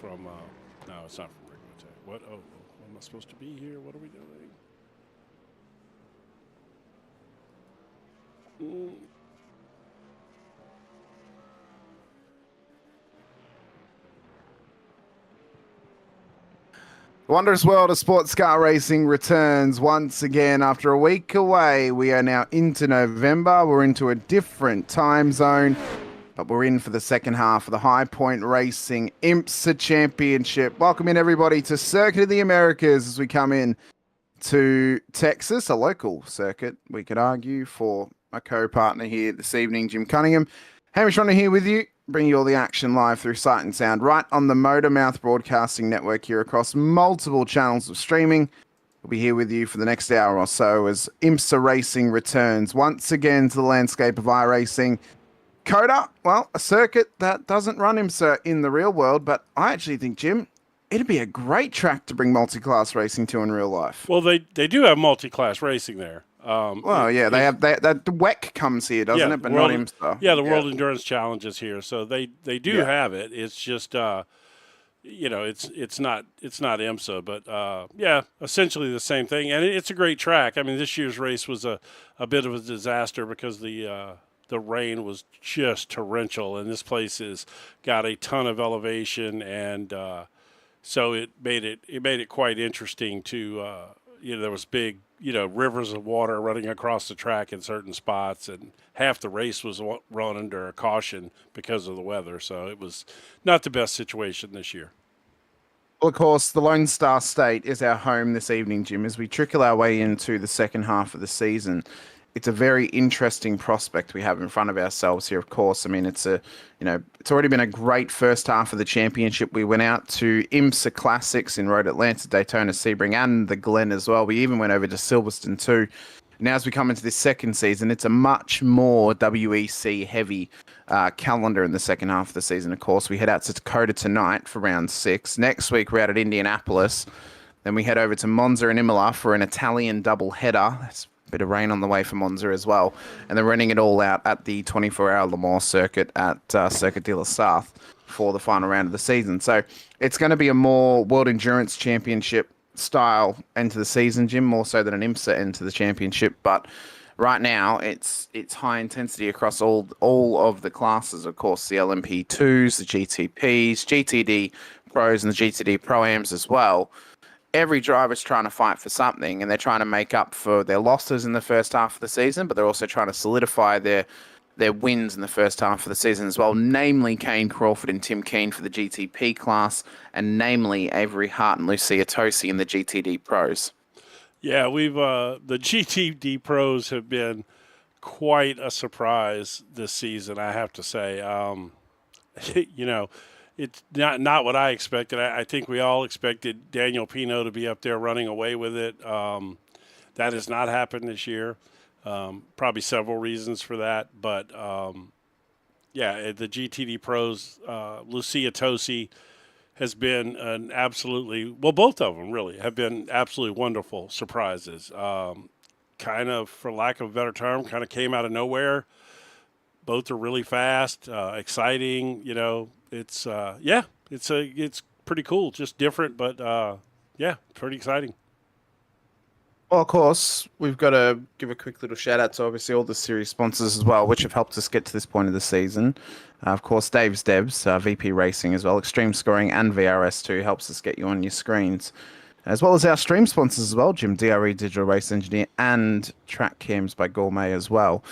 from. No, it's not from Rico Tech. What? Oh, am I supposed to be here? What are we doing? The wondrous world of sports car racing returns once again after a week away. We are now into November. We're into a different time zone, but we're in for the second half of the High Point Racing IMSA Championship. Welcome in everybody to Circuit of the Americas as we come in to Texas, a local circuit, we could argue, for my co-partner here this evening, Jim Cunningham. Hamish Ronner here with you, bringing you all the action live through Sight and Sound, right on the Motormouth Broadcasting Network here across multiple channels of streaming. We'll be here with you for the next hour or so as IMSA Racing returns once again to the landscape of iRacing. COTA, well, a circuit that doesn't run IMSA in the real world, but I actually think, Jim, it'd be a great track to bring multi-class racing to in real life. Well, they do have multi-class racing there. They have the WEC comes here, doesn't it? But not IMSA. Yeah, the World Endurance Challenge is here, so they do have it. It's just it's not IMSA, but essentially the same thing, and it's a great track. I mean, this year's race was a bit of a disaster because the rain was just torrential, and this place has got a ton of elevation, and so it made it quite interesting to there was big rivers of water running across the track in certain spots, and half the race was run under a caution because of the weather. So it was not the best situation this year. Well, of course, the Lone Star State is our home this evening, Jim, as we trickle our way into the second half of the season. It's a very interesting prospect we have in front of ourselves here, of course. I mean, it's already been a great first half of the championship. We went out to IMSA Classics in Road Atlanta, Daytona, Sebring, and the Glen as well. We even went over to Silverstone too. Now, as we come into this second season, it's a much more WEC heavy calendar in the second half of the season, of course. We head out to COTA tonight for round 6. Next week, we're out at Indianapolis. Then we head over to Monza and Imola for an Italian double header. That's bit of rain on the way for Monza as well. And they're running it all out at the 24-hour Le Mans circuit at Circuit de la Sarthe for the final round of the season. So it's going to be a more World Endurance Championship style end to the season, Jim, more so than an IMSA end to the championship. But right now, it's high intensity across all of the classes, of course, the LMP2s, the GTPs, GTD Pros, and the GTD Pro-Ams as well. Every driver's trying to fight for something, and they're trying to make up for their losses in the first half of the season, but they're also trying to solidify their wins in the first half of the season as well, namely Kane Crawford and Tim Keane for the GTP class, and namely Avery Hart and Lucia Tosi in the GTD Pros. Yeah, we've the GTD Pros have been quite a surprise this season, I have to say. It's not what I expected. I think we all expected Daniel Pino to be up there running away with it. That has not happened this year. Probably several reasons for that. But, the GTD Pros, Lucia Tosi has been both of them really have been absolutely wonderful surprises. Kind of, for lack of a better term, kind of came out of nowhere. Both are really fast, exciting, It's it's pretty cool, just different, but pretty exciting. Well, of course, we've got to give a quick little shout out to obviously all the series sponsors as well, which have helped us get to this point of the season. Of course, Dave's Debs, VP Racing as well, Extreme Scoring and VRS2 helps us get you on your screens. As well as our stream sponsors as well, Jim, DRE Digital Race Engineer, and Track Cams by Gourmet as well.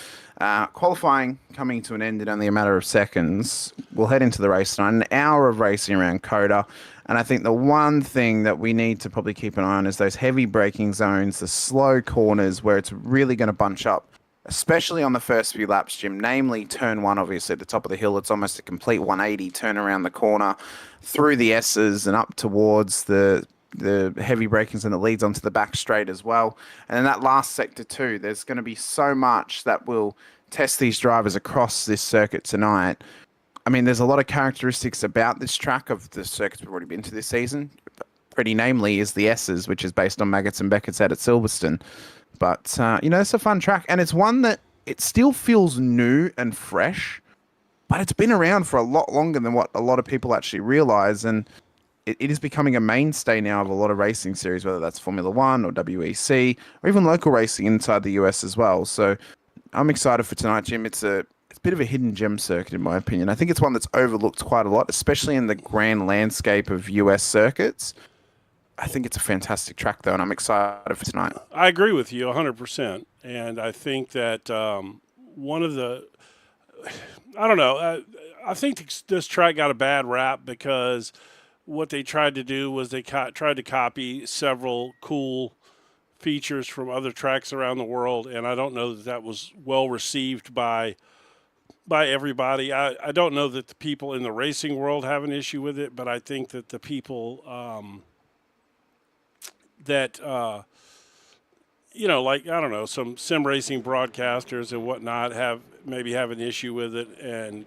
Qualifying coming to an end in only a matter of seconds. We'll head into the race tonight, an hour of racing around COTA. And I think the one thing that we need to probably keep an eye on is those heavy braking zones, the slow corners where it's really going to bunch up, especially on the first few laps, Jim, namely turn 1, obviously, at the top of the hill. It's almost a complete 180 turn around the corner through the S's and up towards the heavy braking zone that leads onto the back straight as well. And then that last sector too, there's going to be so much that will test these drivers across this circuit tonight. I mean, there's a lot of characteristics about this track of the circuits we've already been to this season. Pretty namely is the S's, which is based on Maggots and Beckett's out at Silverstone. But, it's a fun track. And it's one that it still feels new and fresh, but it's been around for a lot longer than what a lot of people actually realize. And it is becoming a mainstay now of a lot of racing series, whether that's Formula One or WEC or even local racing inside the US as well. So I'm excited for tonight, Jim. It's a bit of a hidden gem circuit, in my opinion. I think it's one that's overlooked quite a lot, especially in the grand landscape of US circuits. I think it's a fantastic track, though, and I'm excited for tonight. I agree with you 100%. And I think that one of the, I don't know, I think this track got a bad rap because what they tried to do was they tried to copy several cool features from other tracks around the world, and I don't know that that was well received by everybody. I don't know that the people in the racing world have an issue with it, but I think that the people that like I don't know, some sim racing broadcasters and whatnot have an issue with it, and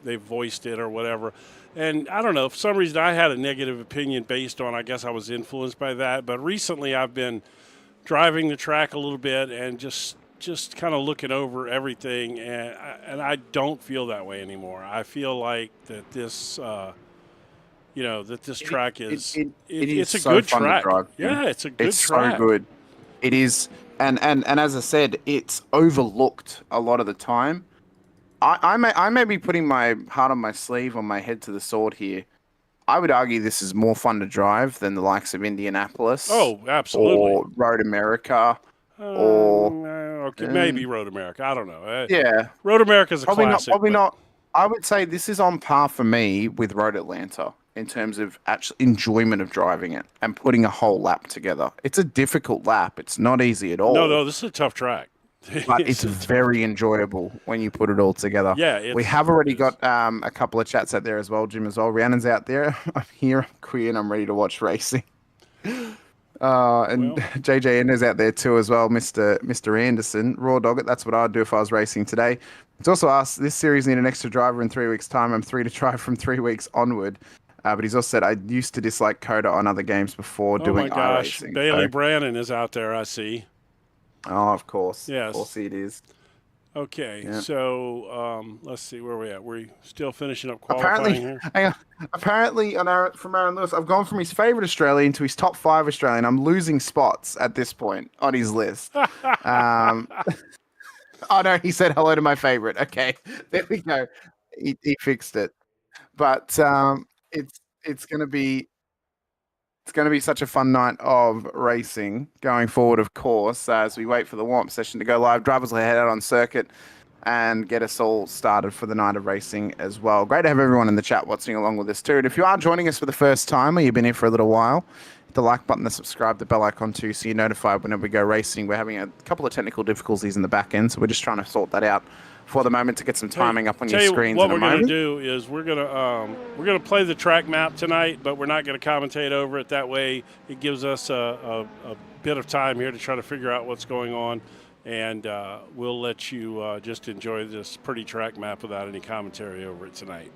they've voiced it or whatever. And I don't know, for some reason I had a negative opinion based on, I guess I was influenced by that. But recently I've been driving the track a little bit and just kind of looking over everything, and I don't feel that way anymore. I feel like that this track It is it's a so good fun to track. drive, Jim. Yeah, it's a good It's so track. good. It is, and as I said, it's overlooked a lot of the time. I may be putting my heart on my sleeve, on my head to the sword here. I would argue this is more fun to drive than the likes of Indianapolis Oh, absolutely. or Road America or Okay, maybe um, Road America. I don't know. yeah, Road America is a probably not. classic, Probably but not. I would say this is on par for me with Road Atlanta in terms of actual enjoyment of driving it and putting a whole lap together. It's a difficult lap. It's not easy at all, no, this is a tough track. but It's it's a tough. very enjoyable when you put it all together. Yeah, We it have already is. got a couple of chats out there as well, Jim, as well. Rhiannon's out there. I'm here, I'm queer, and I'm ready to watch racing. And Well, JJN is out there too as well, Mr. Anderson. Raw dog it. That's what I'd do if I was racing today. It's also asked, this series need an extra driver in 3 weeks' time. I'm free to try from 3 weeks onward. But he's also said, I used to dislike COTA on other games before oh my doing gosh, iRacing. So, Bailey Brannon is out there. I see. oh, of course. Of Yes. course it is. Okay, Yeah. so let's see where we at. We're still finishing up Apparently, qualifying here. hang on. Apparently, from Aaron Lewis, I've gone from his favorite Australian to his top 5 Australian. I'm losing spots at this point on his list. Um, oh no, he said hello to my favorite. Okay, there we go. He fixed it. But it's gonna be such a fun night of racing going forward. Of course, as we wait for the warm-up session to go live, drivers will head out on circuit and get us all started for the night of racing as well. Great to have everyone in the chat watching along with us too. And if you are joining us for the first time or you've been here for a little while, hit the like button, the subscribe, the bell icon too, so you're notified whenever we go racing. We're having a couple of technical difficulties in the back end, so we're just trying to sort that out for the moment to get some timing up on your Tell you screens what in a we're going to moment. do is we're gonna play the track map tonight, but we're not going to commentate over it. That way, it gives us a bit of time here to try to figure out what's going on, and we'll let you just enjoy this pretty track map without any commentary over it tonight.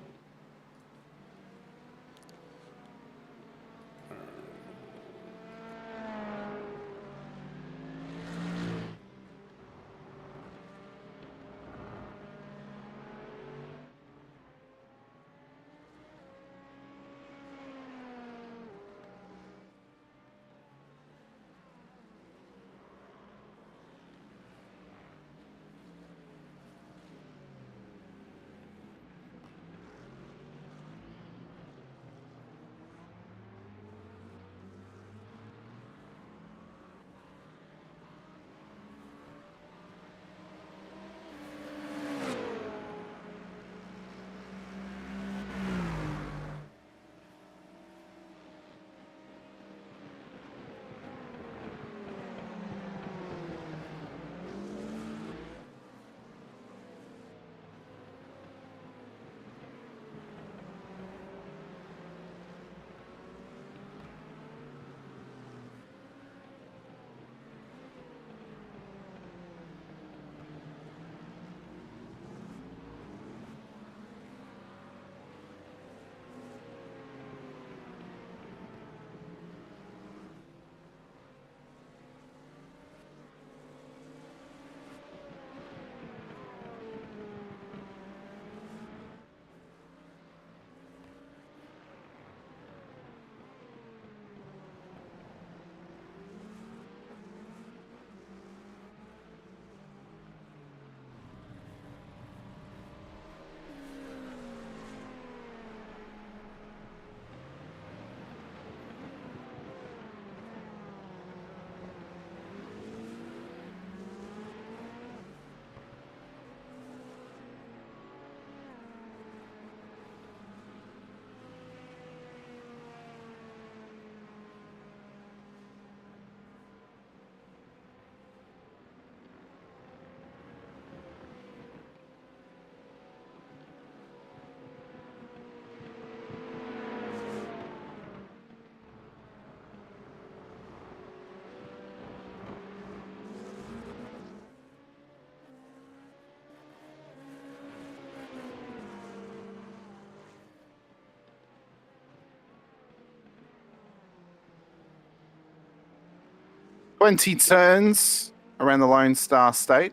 20 turns around the Lone Star State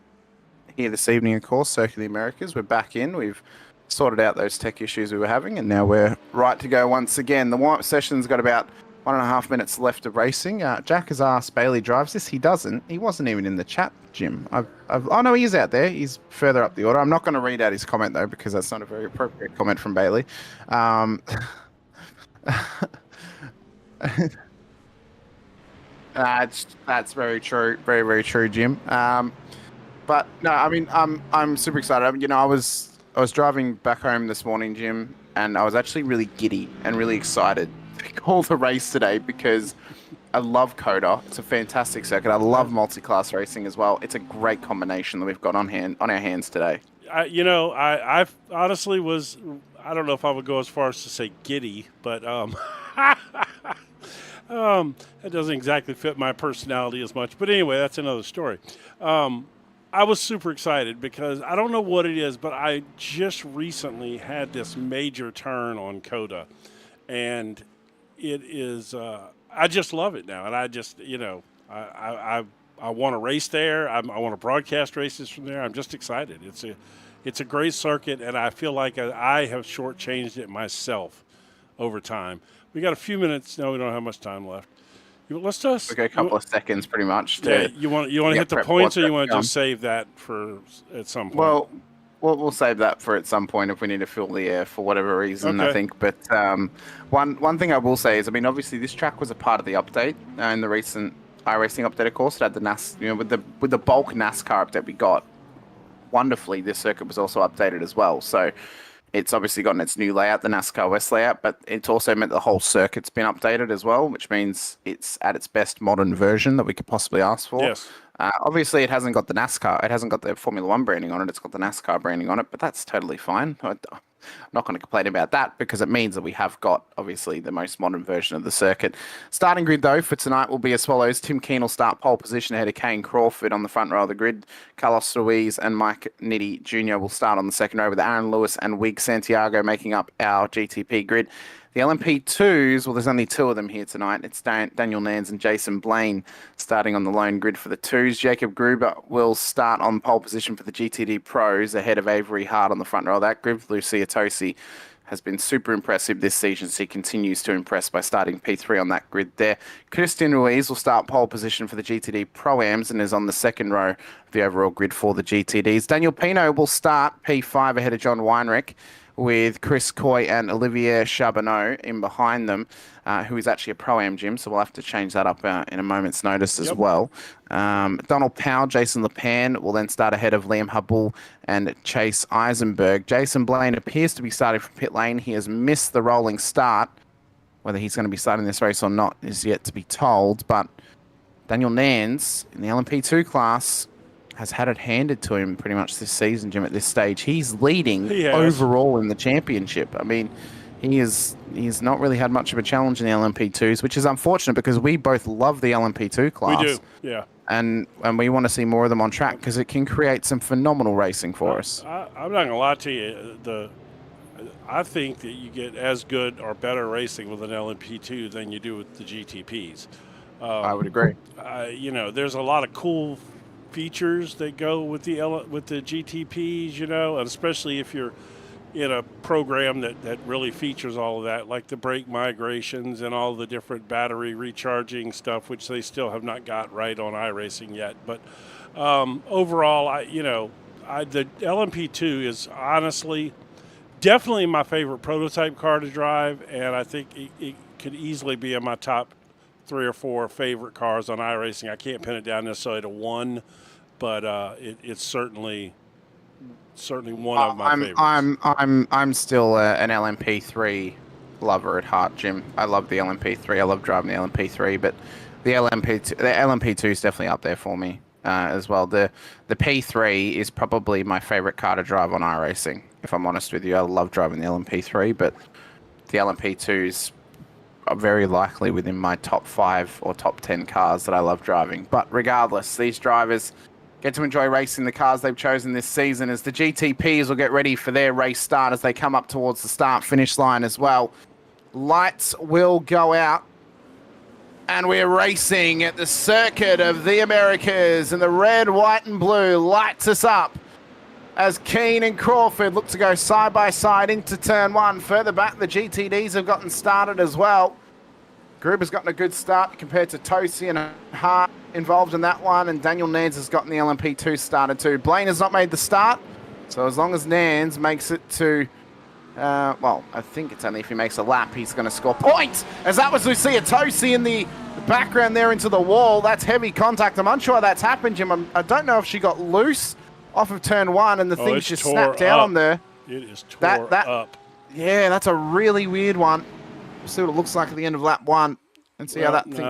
here this evening, of course. Circuit of the Americas. We're back in. We've sorted out those tech issues we were having, and now we're right to go once again. The warm-up session's got about 1.5 minutes left of racing. Jack has asked Bailey drives this. He doesn't. He wasn't even in the chat, Jim. Oh, no, he is out there. He's further up the order. I'm not going to read out his comment, though, because that's not a very appropriate comment from Bailey. That's very true. Very, very true, Jim. But no, I mean, I'm super excited. I was driving back home this morning, Jim, and I was actually really giddy and really excited to call the race today because I love COTA. It's a fantastic circuit. I love multi-class racing as well. It's a great combination that we've got on our hands today. I honestly was. I don't know if I would go as far as to say giddy, but that doesn't exactly fit my personality as much. But anyway, that's another story. I was super excited because I don't know what it is, but I just recently had this major turn on COTA, and it is. I just love it now, and I just I want to race there. I want to broadcast races from there. I'm just excited. It's a great circuit, and I feel like I have shortchanged it myself over time. We got a few minutes. No, we don't have much time left. Let's just okay, a couple of seconds, pretty much. You want to hit the points, or you want to just save that for at some point? Well, we'll save that for at some point if we need to fill the air for whatever reason. Okay. I think. But one thing I will say is, I mean, obviously this track was a part of the update in the recent iRacing update. Of course, it had the with the bulk NASCAR update we got. Wonderfully, this circuit was also updated as well. So it's obviously gotten its new layout, the NASCAR West layout, but it's also meant the whole circuit's been updated as well, which means it's at its best modern version that we could possibly ask for. Yes. Obviously, it hasn't got the NASCAR, it hasn't got the Formula One branding on it, it's got the NASCAR branding on it, but that's totally fine. I'm not going to complain about that because it means that we have got, obviously, the most modern version of the circuit. Starting grid, though, for tonight will be as follows. Tim Keane will start pole position ahead of Kane Crawford on the front row of the grid. Carlos Ruiz and Mike Nitti Jr. will start on the second row with Aaron Lewis and Wig Santiago making up our GTP grid. The LMP2s, well, there's only two of them here tonight. It's Daniel Nans and Jason Blaine starting on the lone grid for the twos. Jacob Gruber will start on pole position for the GTD Pros ahead of Avery Hart on the front row of that grid. Lucia Tosi has been super impressive this season. She continues to impress by starting P3 on that grid there. Christian Ruiz will start pole position for the GTD Pro-Ams and is on the second row of the overall grid for the GTDs. Daniel Pino will start P5 ahead of John Weinrich, with Chris Coy and Olivier Charbonneau in behind them, who is actually a Pro-Am, Jim, so we'll have to change that up in a moment's notice as well. Donald Powell, Jason Lepan will then start ahead of Liam Hubble and Chase Eisenberg. Jason Blaine appears to be starting from pit lane. He has missed the rolling start. Whether he's going to be starting this race or not is yet to be told, but Daniel Nans in the LMP2 class has had it handed to him pretty much this season, Jim, at this stage. He's leading overall in the championship. I mean, he's not really had much of a challenge in the LMP2s, which is unfortunate because we both love the LMP2 class. We do, yeah. And we want to see more of them on track because it can create some phenomenal racing for us. I'm not going to lie to you. I think that you get as good or better racing with an LMP2 than you do with the GTPs. I would agree. There's a lot of cool features that go with the GTPs, and especially if you're in a program that really features all of that, like the brake migrations and all the different battery recharging stuff, which they still have not got right on iRacing yet. But overall, the LMP2 is honestly definitely my favorite prototype car to drive, and I think it could easily be in my top 3 or 4 favorite cars on iRacing. I can't pin it down necessarily to one, but it's certainly one of my favorites. I'm still an LMP3 lover at heart, Jim. I love the LMP3. I love driving the LMP3, but the LMP2 is definitely up there for me as well. The P3 is probably my favorite car to drive on iRacing. If I'm honest with you, I love driving the LMP3, but the LMP2s are very likely within my top 5 or top 10 cars that I love driving. But regardless, these drivers get to enjoy racing the cars they've chosen this season as the GTPs will get ready for their race start as they come up towards the start-finish line as well. Lights will go out And we're racing at the circuit of the Americas, and the red, white, and blue lights us up as Keane and Crawford look to go side by side into turn one. Further back, the GTDs have gotten started as well. Group has gotten a good start compared to Tosi and Hart involved in that one, and Daniel Nance has gotten the LMP2 started too. Blaine has not made the start, so as long as Nance makes it to, well, I think it's only if he makes a lap, he's going to score points, as that was Lucia Tosi in the background there into the wall. That's heavy contact. I'm unsure that's happened, Jim. I don't know if she got loose off of turn one and the thing just snapped down on there. It is tore up. Yeah, that's a really weird one. We'll see what it looks like at the end of lap one and see how that thing,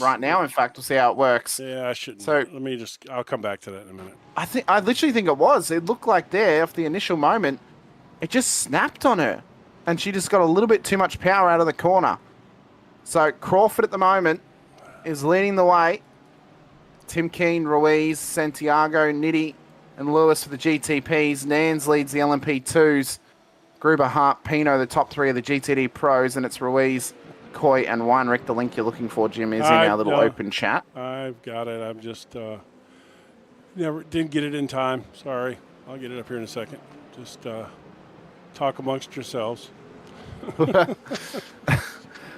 right now, in fact, we'll see how it works. Yeah, I shouldn't. So I'll come back to that in a minute. I literally think it was. It looked like there, off the initial moment, it just snapped on her. And she just got a little bit too much power out of the corner. So Crawford at the moment is leading the way. Tim Keane, Ruiz, Santiago, Nitty, and Lewis for the GTPs. Nans leads the LMP2s. Gruber, Hart, Pino, the top three of the GTD pros, and it's Ruiz, Coy, and Weinrich. The link you're looking for, Jim, is in our little open chat. I've got it. I'm just didn't get it in time. Sorry. I'll get it up here in a second. Just talk amongst yourselves.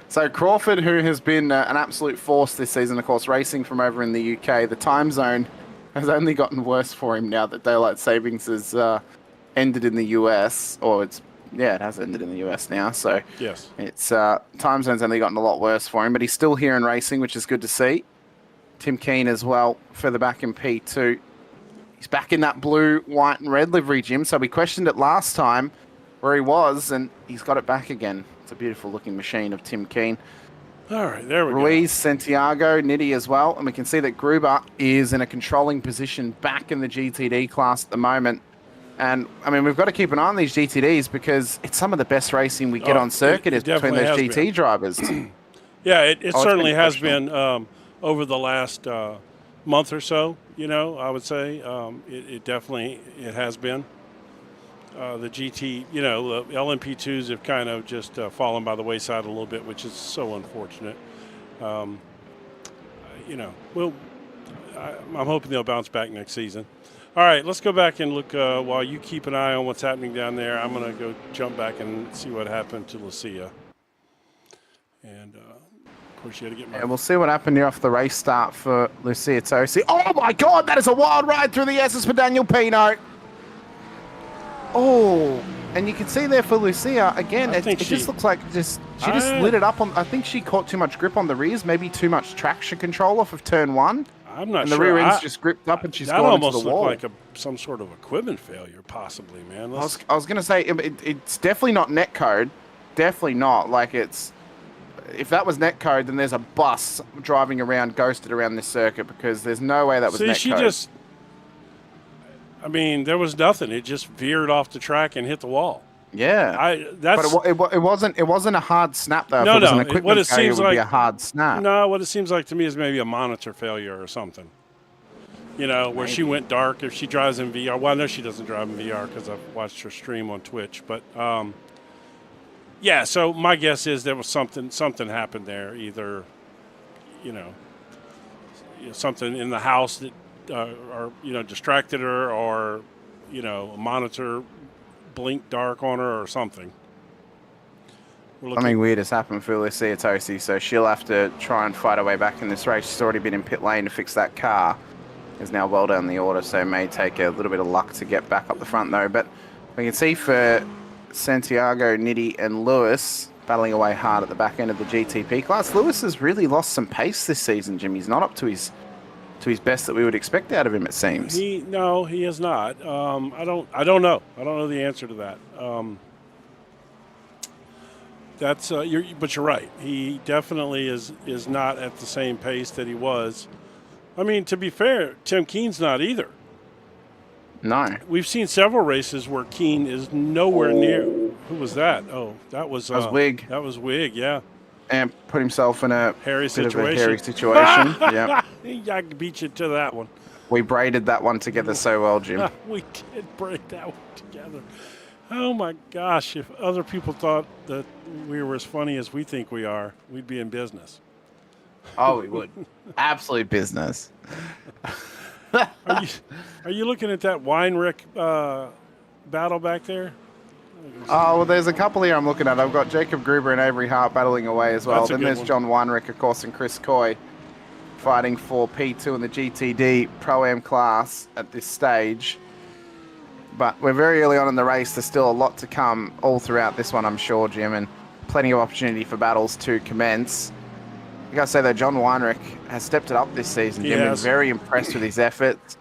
So Crawford, who has been an absolute force this season, of course, racing from over in the UK, the time zone has only gotten worse for him now that daylight savings has ended in the US, or it has ended in the US now. So yes, it's time zone's only gotten a lot worse for him, but he's still here in racing, which is good to see. Tim Keane as well, further back in P2. He's back in that blue, white, and red livery, Jim. So we questioned it last time where he was, and he's got it back again. It's a beautiful looking machine of Tim Keane. All right, there we go. Ruiz, Santiago, Nitty as well, and we can see that Gruber is in a controlling position back in the GTD class at the moment. And, I mean, we've got to keep an eye on these GTDs because it's some of the between racing we get on circuit is between those GT drivers. Yeah, it certainly has been over the last month or so, I would say. It definitely has been. The GT, the LMP2s have kind of just fallen by the wayside a little bit, which is so unfortunate. I'm hoping they'll bounce back next season. All right, let's go back and look while you keep an eye on what's happening down there. I'm going to go jump back and see what happened to Lucia. And, of course, you had to get my... Yeah, we'll see what happened here off the race start for Lucia Tosi. Oh, my God, that is a wild ride through the S's for Daniel Pino. Oh, and you can see there for Lucia, again, it just looks like she just lit it up on... I think she caught too much grip on the rears, maybe too much traction control off of turn one. I'm not sure. And the rear end's just gripped up and she's gone into the wall. That almost looked like some sort of equipment failure, possibly, man. I was going to say, it's definitely not netcode. Definitely not. Like, it's... If that was netcode, then there's a bus driving around, ghosted around this circuit, because there's no way that was netcode. She just... I mean, there was nothing. It just veered off the track and hit the wall. Yeah, but it wasn't a hard snap though. No, if it was an equipment failure, it would be a hard snap. No, what it seems like to me is maybe a monitor failure or something. Where she went dark. If she drives in VR, well, I know she doesn't drive in VR because I've watched her stream on Twitch. But yeah, so my guess is there was something happened there. Either something in the house that distracted her, or a monitor blinked dark on her or something. Something weird has happened for Lucia Tosi, so she'll have to try and fight her way back in this race. She's already been in pit lane to fix that car. Is now well down the order, so it may take a little bit of luck to get back up the front though. But we can see for Santiago, Nitty, and Lewis battling away hard at the back end of the GTP class. Lewis has really lost some pace this season, Jim. He's not up to his best that we would expect out of him, it seems. He is not. I don't know. I don't know the answer to that. But you're right. He definitely is not at the same pace that he was. I mean, to be fair, Tim Keane's not either. No. We've seen several races where Keane is nowhere near. Who was that? Oh, that was Wig. That was Wig, yeah. And put himself in a hairy bit situation. of a hairy situation. Yeah. I can beat you to that one. We braided that one together so well, Jim. We did braid that one together. Oh my gosh! If other people thought that we were as funny as we think we are, we'd be in business. Oh, we would. Absolute business. Are you are you looking at that Weinrich battle back there? Oh, well, there's a couple here I'm looking at. I've got Jacob Gruber and Avery Hart battling away as well. That's a Then good there's one. John Weinrich, of course, and Chris Coy fighting for P2 in the GTD Pro-Am class at this stage. But we're very early on in the race. There's still a lot to come all throughout this one, I'm sure, Jim, and plenty of opportunity for battles to commence. I gotta say, though, John Weinrich has stepped it up this season, Jim. Been very impressed with his efforts.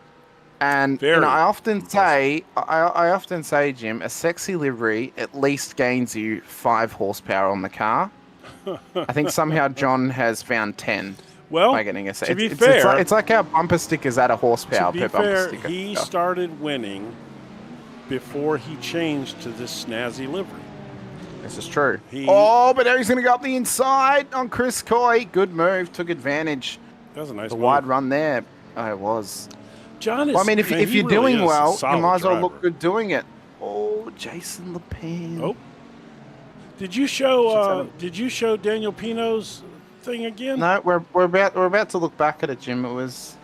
And you know, I often say, Jim, a sexy livery at least gains you 5 horsepower on the car. I think somehow John has found 10. Well, by getting to be fair, it's like our bumper stickers at a horsepower per bumper sticker. He started winning before he changed to this snazzy livery. This is true. But now he's going to go up the inside on Chris Coy. Good move, took advantage. That was a nice the move. Wide run there. Oh, it was. John is. Well, I mean, if you're really doing well, you might as well driver. look good doing it. Oh, Jason Lepine. Oh, did you show Daniel Pino's thing again? No, we're about to look back at it, Jim. It was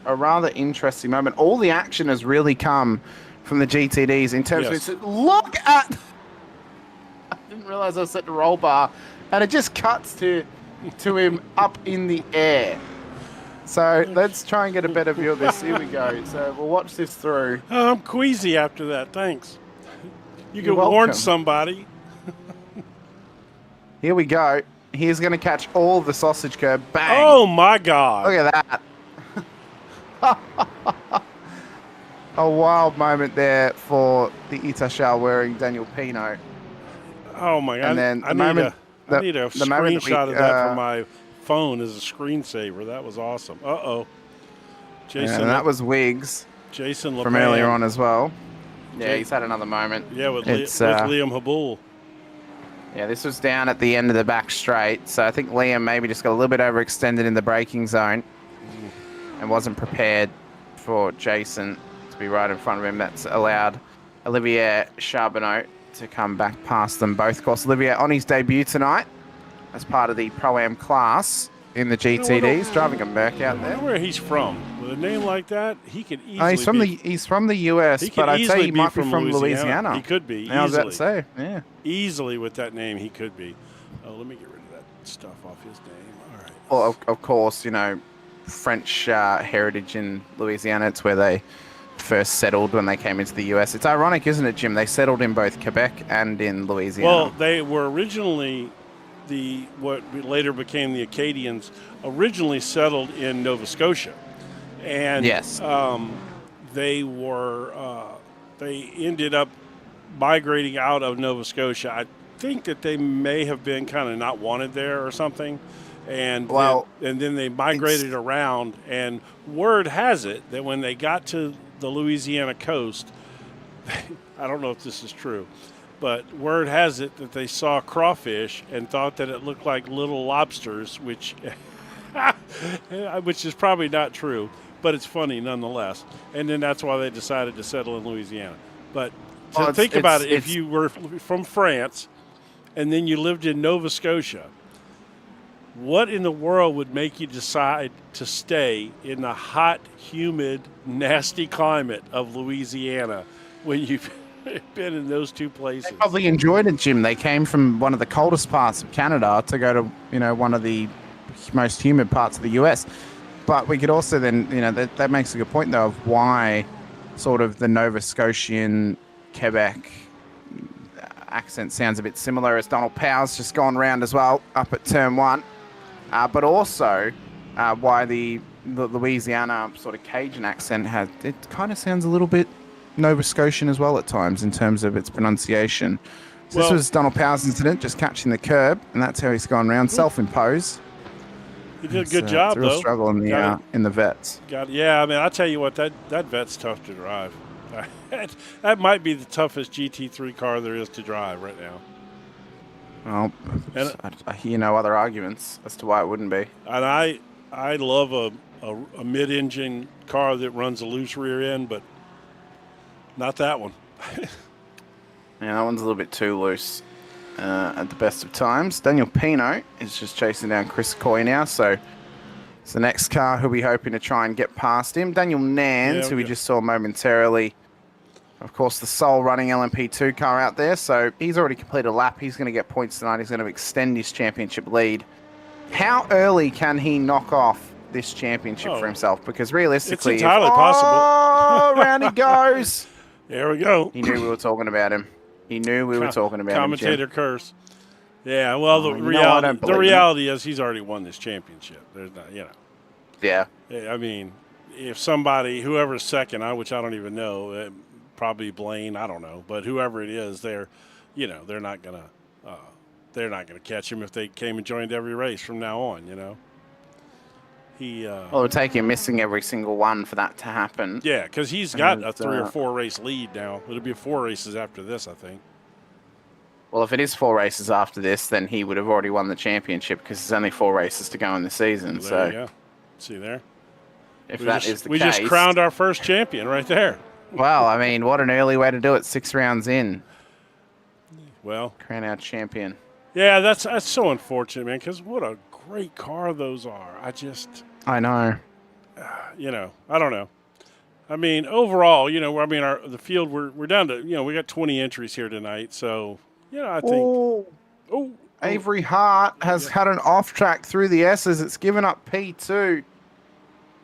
a rather interesting moment. All the action has really come from the GTDs in terms of look at. I didn't realize I was set the roll bar, and it just cuts to him up in the air. So let's try and get a better view of this. Here we go. So we'll watch this through. I'm queasy after that. Thanks. You can You're warn welcome. somebody. Here we go. He's going to catch all of the sausage curb. Bang. Oh, my God. Look at that. A wild moment there for the Itashal wearing Daniel Pino. Oh, my God. And then I need a screenshot of that for my phone as a screensaver. That was awesome. Uh-oh. Jason. And that was Wiggs. Jason from earlier on as well. Yeah, he's had another moment. Yeah, with Liam Habul. Yeah, this was down at the end of the back straight, so I think Liam maybe just got a little bit overextended in the braking zone and wasn't prepared for Jason to be right in front of him. That's allowed Olivier Charbonneau to come back past them both. Of course, Olivier on his debut tonight as part of the Pro-Am class in the GTDs, driving a Merc out there. I wonder where he's from. With a name like that, he could easily he's from the US, but I'd say he might be from Louisiana. He could be, I was about to say, yeah. Easily with that name, he could be. Oh, let me get rid of that stuff off his name. All right. Well, of course, you know, French heritage in Louisiana. It's where they first settled when they came into the US. It's ironic, isn't it, Jim? They settled in both Quebec and in Louisiana. Well, they were originally what later became the Acadians, originally settled in Nova Scotia, and yes, they ended up migrating out of Nova Scotia. I think that they may have been kind of not wanted there or something, and then they migrated around. And word has it that when they got to the Louisiana coast, I don't know if this is true, but word has it that they saw crawfish and thought that it looked like little lobsters, which is probably not true, but it's funny nonetheless. And then that's why they decided to settle in Louisiana. But think about it, if you were from France and then you lived in Nova Scotia, what in the world would make you decide to stay in the hot, humid, nasty climate of Louisiana when you've been in those two places? They probably enjoyed it, Jim. They came from one of the coldest parts of Canada to go to, one of the most humid parts of the US. But we could also then, that makes a good point, though, of why sort of the Nova Scotian Quebec accent sounds a bit similar, as Donald Powell's just gone round as well up at turn 1. But also why the Louisiana sort of Cajun accent it kind of sounds a little bit Nova Scotian as well at times in terms of its pronunciation. So this was Donald Powell's incident, just catching the curb, and that's how he's gone around, self-imposed. He did a good job, it's a real though. Struggle in the vets. Yeah, I mean, I'll tell you what, that vet's tough to drive. That might be the toughest GT3 car there is to drive right now. Well, I hear no other arguments as to why it wouldn't be. And I love a mid-engine car that runs a loose rear end, but not that one. Yeah, that one's a little bit too loose at the best of times. Daniel Pino is just chasing down Chris Coy now, so So the next car who we're hoping to try and get past him, Daniel Nans, Yeah, who we just saw momentarily. Of course, the sole running LMP2 car out there, so he's already completed a lap. He's going to get points tonight. He's going to extend his championship lead. How early can he knock off this championship for himself? Because realistically, it's entirely possible. Round he goes. There we go. He knew we were talking about him. He knew we were talking about commentator him, Jim. curse. Yeah, well, I don't believe reality is he's already won this championship. There's not, Yeah. I mean, if somebody, whoever's second, which I don't even know, probably Blaine, I don't know, but whoever it is, they're not gonna catch him if they came and joined every race from now on. He. Well, it would take him missing every single one for that to happen. Yeah, because he's got a 3 or 4 race lead now. It'll be 4 races after this, I think. Well, if it is 4 races after this, then he would have already won the championship because there's only 4 races to go in the season. Well, so, yeah, see there. If that is the case, we just crowned our first champion right there. Well, I mean, what an early way to do it! 6 rounds in. Well, crown our champion. Yeah, that's so unfortunate, man. Because what a great car those are. I know. I don't know. I mean, overall, the field we're down to, we got 20 entries here tonight, so. I think. Avery Hart has had an off track through the S's. It's given up P2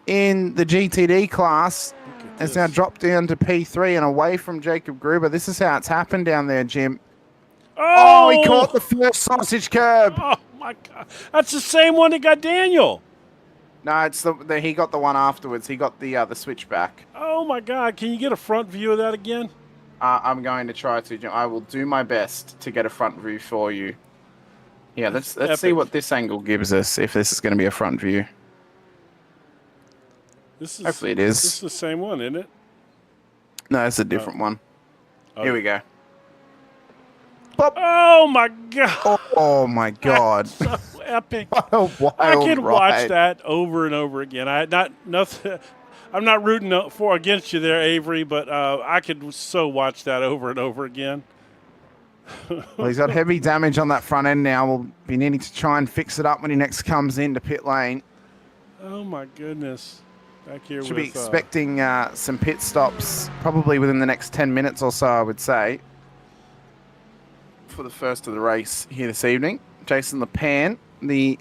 in the GTD class. It's now dropped down to P3 and away from Jacob Gruber. This is how it's happened down there, Jim. Oh, he caught the first sausage curb. Oh, my God. That's the same one that got Daniel. No, it's he got the one afterwards. He got the switchback. Oh, my God. Can you get a front view of that again? I'm going to try to. I will do my best to get a front view for you. Yeah, let's see what this angle gives us, if this is going to be a front view. Hopefully it is. This is the same one, isn't it? No, it's a different one. Here we go. Pop. Oh, my God. Oh my God. That's so epic. What a wild I can ride. watch that over and over again. I'm not rooting against you there, Avery, but I could so watch that over and over again. Well, he's got heavy damage on that front end now. We'll be needing to try and fix it up when he next comes into pit lane. Oh, my goodness. Back here Should be expecting some pit stops probably within the next 10 minutes or so, I would say, for the first of the race here this evening. Jason Lepan, the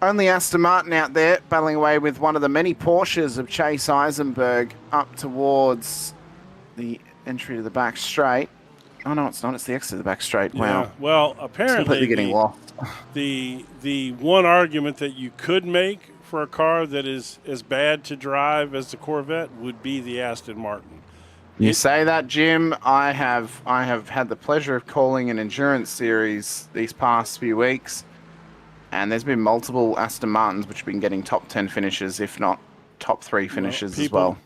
only Aston Martin out there, battling away with one of the many Porsches of Chase Eisenberg up towards the entry to the back straight. Oh, no, it's not. It's the exit of the back straight. Wow. Yeah. Well, apparently, it's completely getting lost. The one argument that you could make for a car that is as bad to drive as the Corvette would be the Aston Martin. You say that, Jim. I have had the pleasure of calling an endurance series these past few weeks, and there's been multiple Aston Martins which have been getting top 10 finishes, if not top 3 finishes as well.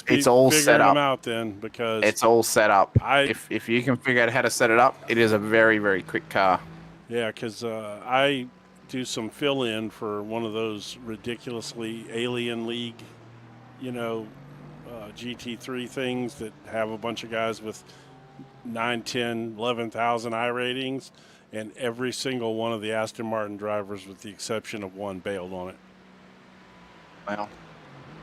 It's all set up. Them out then, because it's all set up. If you can figure out how to set it up, it is a very, very quick car. Yeah, because I do some fill-in for one of those ridiculously Alien League, GT3 things that have a bunch of guys with 9, 10, 11,000 I ratings, and every single one of the Aston Martin drivers, with the exception of one, bailed on it. Well,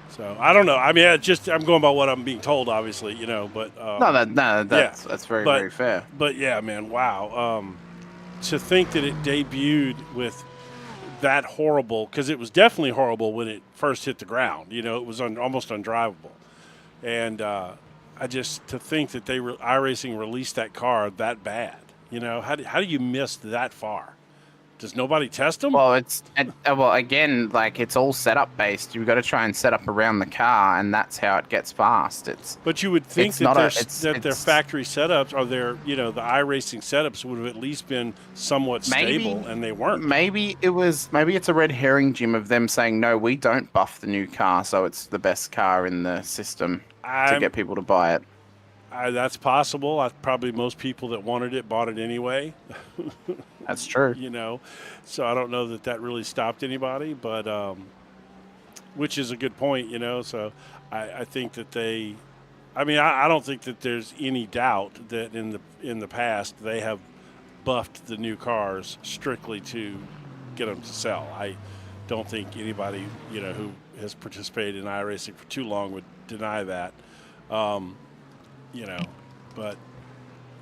so I don't know. I mean, I'm going by what I'm being told, obviously, but that's very, very fair. But yeah, man, wow. To think that it debuted with that horrible, because it was definitely horrible when it first hit the ground. It was almost undrivable. And to think that iRacing released that car that bad, how do you miss that far? Does nobody test them? Well, again, like, it's all setup based. You've got to try and set up around the car, and that's how it gets fast. But you would think that their factory setups, or the iRacing setups, would have at least been somewhat stable, and they weren't. Maybe it's a red herring, Jim, of them saying, no, we don't buff the new car, so it's the best car in the system to get people to buy it. That's possible. Probably most people that wanted it bought it anyway. That's true. So I don't know that really stopped anybody, but which is a good point, So I think that I don't think that there's any doubt that in the past they have buffed the new cars strictly to get them to sell. don't think anybody, who has participated in iRacing for too long would deny that. But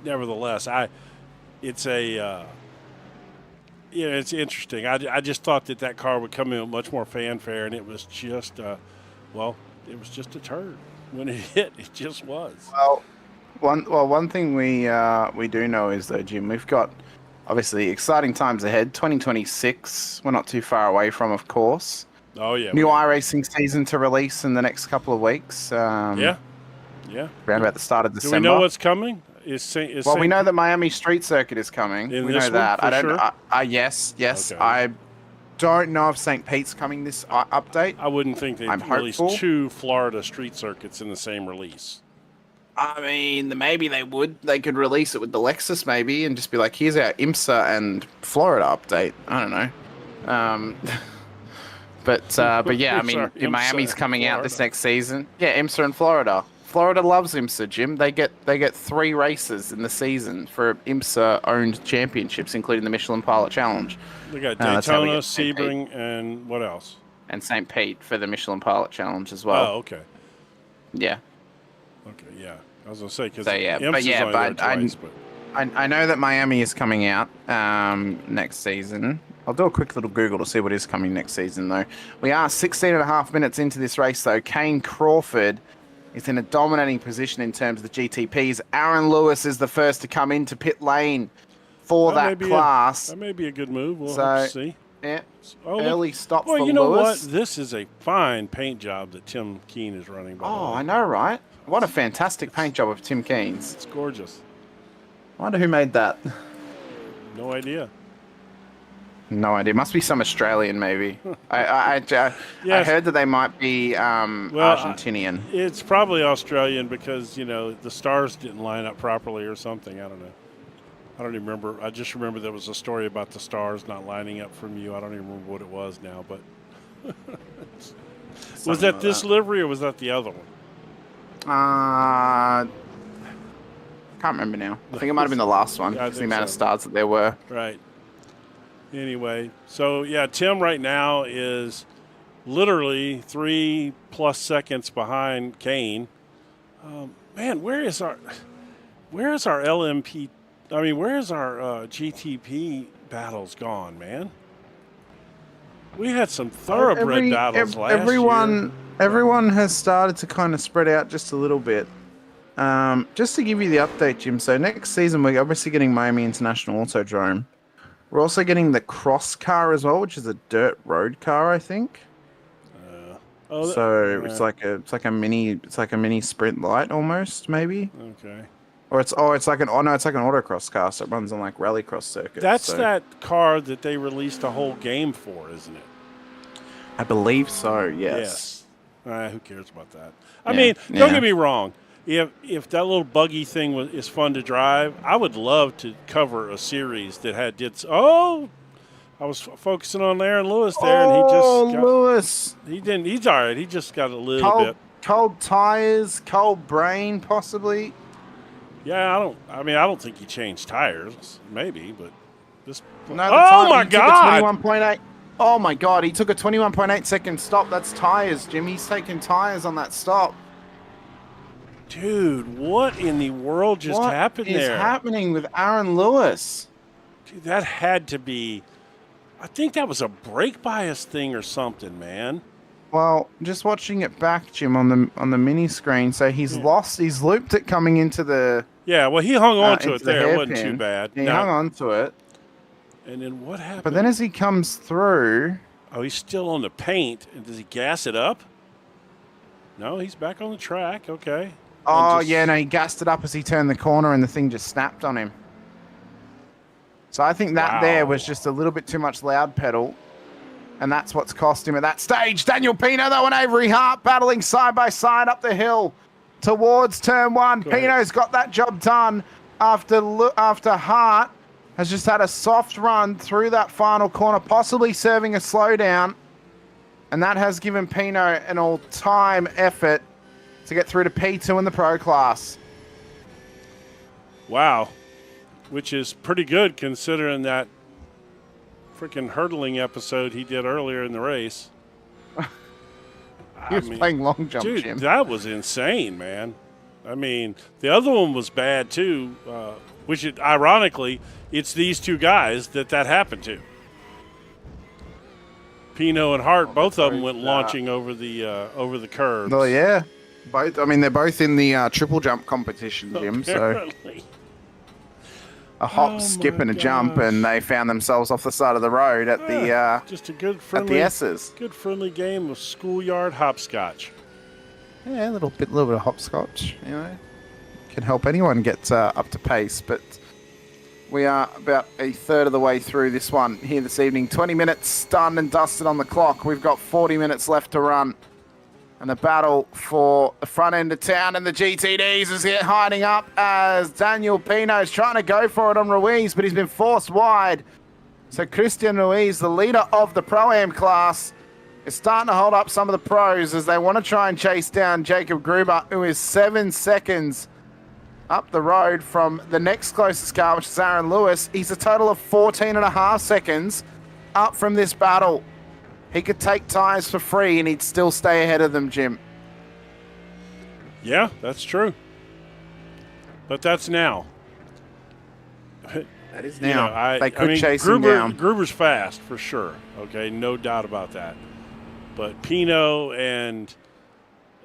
nevertheless, it's it's interesting. I just thought that car would come in with much more fanfare, and it was just, it was just a turd when it hit. It just was. One thing we do know is though, Jim, we've got obviously exciting times ahead. 2026, we're not too far away from, of course. Oh yeah. New iRacing season to release in the next couple of weeks. Yeah. Around about the start of December. Do we know what's coming? We know that Miami Street Circuit is coming. We know that. I don't. Sure? Yes. Okay. I don't know if St. Pete's coming this update. I wouldn't think they'd release two Florida street circuits in the same release. I mean, maybe they would. They could release it with the Lexus, maybe, and just be like, "Here's our IMSA and Florida update." I don't know. But yeah, I mean, Miami's coming out this next season. Yeah, IMSA and Florida. Florida loves IMSA, Jim. They get 3 races in the season for IMSA-owned championships, including the Michelin Pilot Challenge. We got Daytona, Sebring, and what else? And St. Pete for the Michelin Pilot Challenge as well. Oh, okay. Yeah. Okay, yeah. I was going to say, because I know that Miami is coming out next season. I'll do a quick little Google to see what is coming next season, though. We are 16 and a half minutes into this race, though. Kane Crawford is in a dominating position in terms of the GTPs. Aaron Lewis is the first to come into pit lane for that class. That may be a good move. We'll have to see. Yeah. Early stop for Lewis. You know what? This is a fine paint job that Tim Keane is running. I know, right? What a fantastic paint job of Tim Keen's. It's gorgeous. I wonder who made that. No idea. No idea. Must be some Australian, maybe. I heard that they might be Argentinian. It's probably Australian because, the stars didn't line up properly or something. I don't know. I don't even remember. I just remember there was a story about the stars not lining up from you. I don't even remember what it was now, but was that this livery or was that the other one? Can't remember now. I think it might have been the last one. Because the amount of stars that there were. Right. Anyway, so yeah, Tim right now is literally 3+ seconds behind Kane. Man, where is our LMP? I mean, where is our GTP battles gone, man? We had some thoroughbred battles last year. Everyone has started to kind of spread out just a little bit. Just to give you the update, Jim. So next season, we're obviously getting Miami International Autodrome. We're also getting the cross car as well, which is a dirt road car, I think. It's like a mini sprint light almost, maybe. Okay. Or it's like an autocross car, so it runs on like rallycross circuits. That's that car that they released a whole game for, isn't it? I believe so. Yes. Who cares about that? I mean, don't get me wrong. If that little buggy thing is fun to drive, I would love to cover a series that I was focusing on Aaron Lewis there, and he just Lewis. He didn't. He's all right. He just got a little bit cold tires, cold brain, possibly. Yeah, I don't think he changed tires. Maybe, but this. No, my God! 21.8. Oh my God! He took a 21.8 second stop. That's tires, Jim. He's taking tires on that stop. Dude, what in the world just happened there? What is happening with Aaron Lewis? Dude, that had to be. I think that was a brake bias thing or something, man. Well, just watching it back, Jim, on the mini screen. So he's looped it coming into the. Yeah, well, he hung on to it there. It wasn't too bad. Yeah, he hung on to it. And then what happened? But then as he comes through. Oh, he's still on the paint. And does he gas it up? No, he's back on the track. Okay. Oh, he gassed it up as he turned the corner and the thing just snapped on him. So I think that there was just a little bit too much loud pedal. And that's what's cost him at that stage. Daniel Pino, though, and Avery Hart battling side by side up the hill towards turn 1. Pino's got that job done after Hart has just had a soft run through that final corner, possibly serving a slowdown. And that has given Pino an all-time effort to get through to P2 in the pro class. Wow. Which is pretty good considering that freaking hurdling episode he did earlier in the race. He was playing long jump, dude, Jim. that was insane, man. I mean, the other one was bad too, ironically, it's these two guys that happened to. Pino and Hart, both of them went launching over the curbs. Oh yeah, both. I mean, they're both in the triple jump competition, Jim. Apparently. So a hop, skip, and a jump, and they found themselves off the side of the road at the just a good friendly, at the S's. Good friendly game of schoolyard hopscotch. Yeah, a little bit of hopscotch. You know, can help anyone get up to pace. But we are about a third of the way through this one here this evening. 20 minutes done and dusted on the clock. We've got 40 minutes left to run. And the battle for the front end of town and the GTDs is here hiding up as Daniel Pino is trying to go for it on Ruiz, but he's been forced wide. So Christian Ruiz, the leader of the Pro-Am class, is starting to hold up some of the pros as they want to try and chase down Jacob Gruber, who is 7 seconds up the road from the next closest car, which is Aaron Lewis. He's a total of 14.5 seconds up from this battle. He could take tyres for free and he'd still stay ahead of them, Jim. Yeah, that's true. But that's now. That is now. They could chase him Gruber, down. Gruber's fast, for sure. Okay, no doubt about that. But Pino and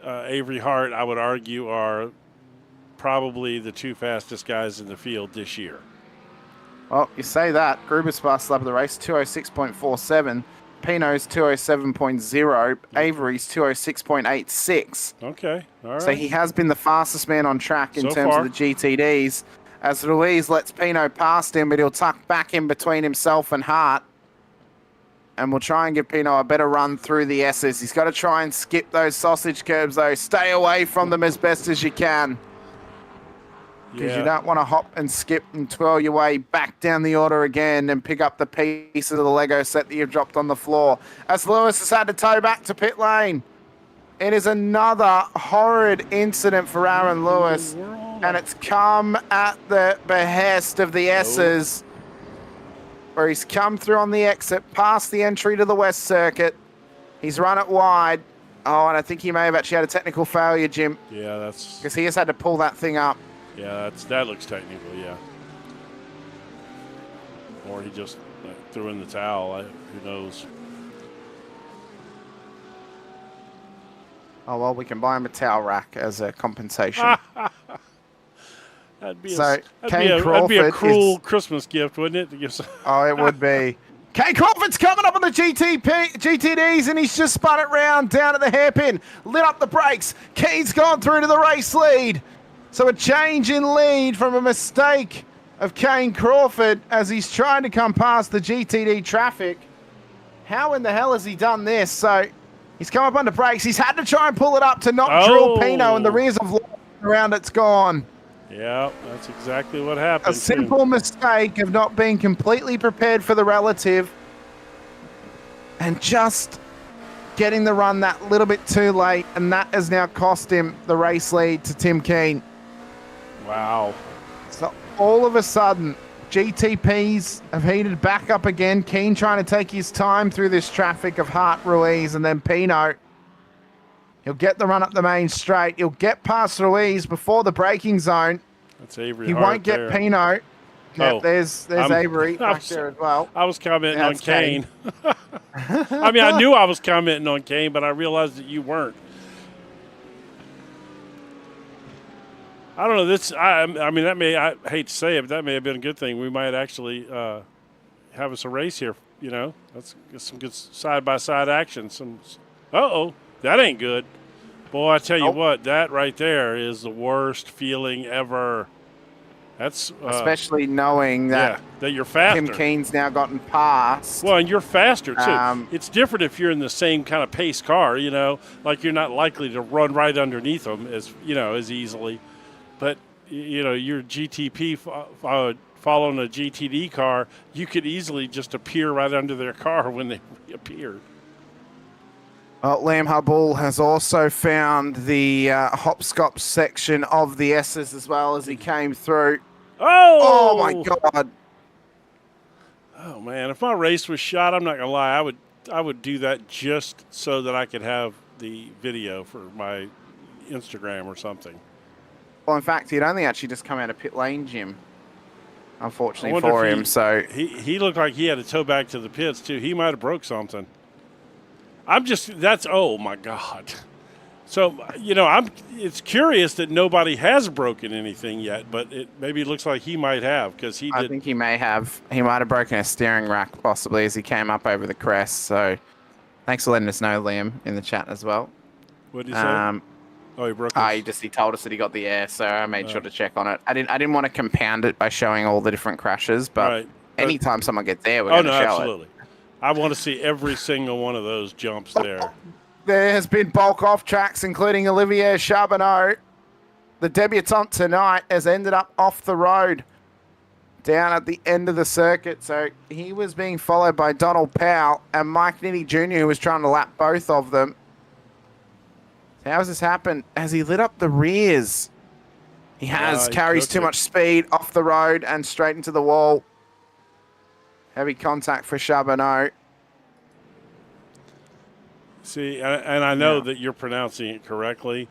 Avery Hart, I would argue, are probably the two fastest guys in the field this year. Well, you say that. Gruber's fast lap of the race, 206.47. Pino's 207.0. Avery's 206.86. Okay, all right. So he has been the fastest man on track in So terms far. of the GTDs. As Ruiz lets Pino past him, but he'll tuck back in between himself and Hart. And we'll try and give Pino a better run through the S's. He's got to try and skip those sausage curbs, though. Stay away from them as best as you can. Because you don't want to hop and skip and twirl your way back down the order again and pick up the pieces of the Lego set that you've dropped on the floor. As Lewis has had to tow back to pit lane. It is another horrid incident for Aaron Lewis. And it's come at the behest of the S's. Where he's come through on the exit, past the entry to the West Circuit. He's run it wide. Oh, and I think he may have actually had a technical failure, Jim. Yeah, that's... Because he has had to pull that thing up. Yeah, that looks technical, yeah. Or he just threw in the towel. Who knows? Oh, well, we can buy him a towel rack as a compensation. That'd be So, that'd be a cruel Christmas gift, wouldn't it? Oh, it would be. Kane Crawford's coming up on the GTDs, and he's just spun it round down at the hairpin. Lit up the brakes. Kane's gone through to the race lead. So a change in lead from a mistake of Kane Crawford as he's trying to come past the GTD traffic. How in the hell has he done this? So he's come up under brakes. He's had to try and pull it up to not drill Pino in the rears of around. It's gone. Yeah, that's exactly what happened. A simple mistake of not being completely prepared for the relative and just getting the run that little bit too late, and that has now cost him the race lead to Tim Keane. Wow. So all of a sudden, GTPs have heated back up again. Keane trying to take his time through this traffic of Hart, Ruiz, and then Pino. He'll get the run up the main straight. He'll get past Ruiz before the braking zone. That's Avery He Hart won't get there. Pino. Yeah, Oh, there's Avery back there as well. I was commenting on That's Kane. I mean, I knew I was commenting on Kane, but I realized that you weren't. I don't know. I mean, I hate to say it, but that may have been a good thing. We might actually have us a race here. You know, let's get some good side-by-side action. That ain't good. Boy, I tell you what, that right there is the worst feeling ever. That's especially knowing that, that you're faster. Tim Keene's now gotten past. Well, and you're faster too. It's different if you're in the same kind of pace car. You know, like you're not likely to run right underneath them as easily. But your GTP following a GTD car, you could easily just appear right under their car when they reappeared. Well, Liam Hubble has also found the hopscotch section of the S's as well as he came through. Oh my God. Oh man, if my race was shot, I'm not gonna lie, I would do that just so that I could have the video for my Instagram or something. Well, in fact, he'd only actually just come out of pit lane, Jim. I Unfortunately wonder for if him, so he looked like he had to tow back to the pits too. He might have broke something. Oh my God. So it's curious that nobody has broken anything yet, but maybe it looks like he might have because he did. I think he might have broken a steering rack possibly as he came up over the crest. So thanks for letting us know, Liam, in the chat as well. What did he say? Oh, he broke his... he told us that he got the air, so I made sure to check on it. I didn't want to compound it by showing all the different crashes, but anytime someone gets there, we're going to show absolutely. I want to see every single one of those jumps there. There has been bulk off tracks, including Olivier Charbonneau. The debutant tonight has ended up off the road down at the end of the circuit. So he was being followed by Donald Powell and Mike Nitti Jr., who was trying to lap both of them. How has this happened? Has he lit up the rears? He has. Carries too much speed off the road and straight into the wall. Heavy contact for Charbonneau. See, and I know that you're pronouncing it correctly,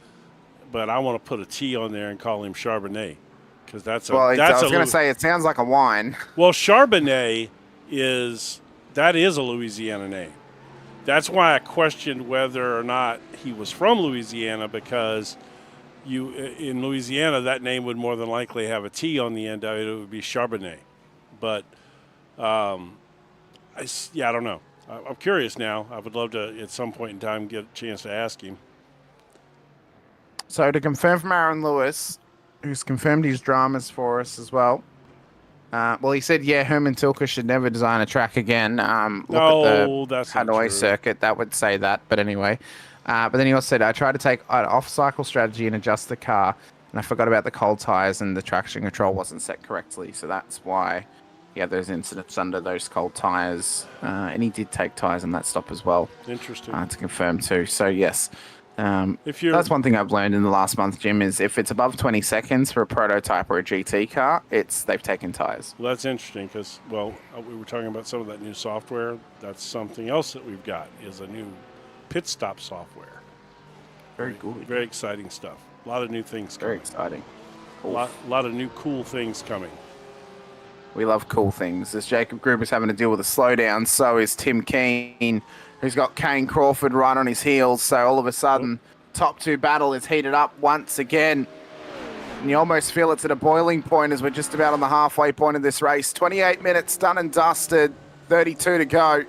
but I want to put a T on there and call him Charbonnet because that's a. Well, I was going to say it sounds like a wine. Well, Charbonnet is a Louisiana name. That's why I questioned whether or not he was from Louisiana because in Louisiana that name would more than likely have a T on the end of it. It would be Charbonnet, but I don't know. I'm curious now. I would love to, at some point in time, get a chance to ask him. So to confirm from Aaron Lewis, who's confirmed his dramas for us as well. Well, he said, Herman Tilke should never design a track again. Look at the Hanoi circuit. That would say that. But anyway. But then he also said, I tried to take an off-cycle strategy and adjust the car, and I forgot about the cold tires and the traction control wasn't set correctly. So that's why he had those incidents under those cold tires. And he did take tires on that stop as well. Interesting. To confirm too. So, yes. That's one thing I've learned in the last month, Jim, is if it's above 20 seconds for a prototype or a GT car, they've taken tires. Well, that's interesting because, we were talking about some of that new software. That's something else that we've got is a new pit stop software. Very good. Very exciting stuff. A lot of new things coming. Very exciting. Cool. A lot of new cool things coming. We love cool things. As Jacob Gruber's having to deal with a slowdown, so is Tim Keane, who's got Kane Crawford right on his heels. So all of a sudden, top two battle is heated up once again. And you almost feel it's at a boiling point as we're just about on the halfway point of this race. 28 minutes done and dusted, 32 to go.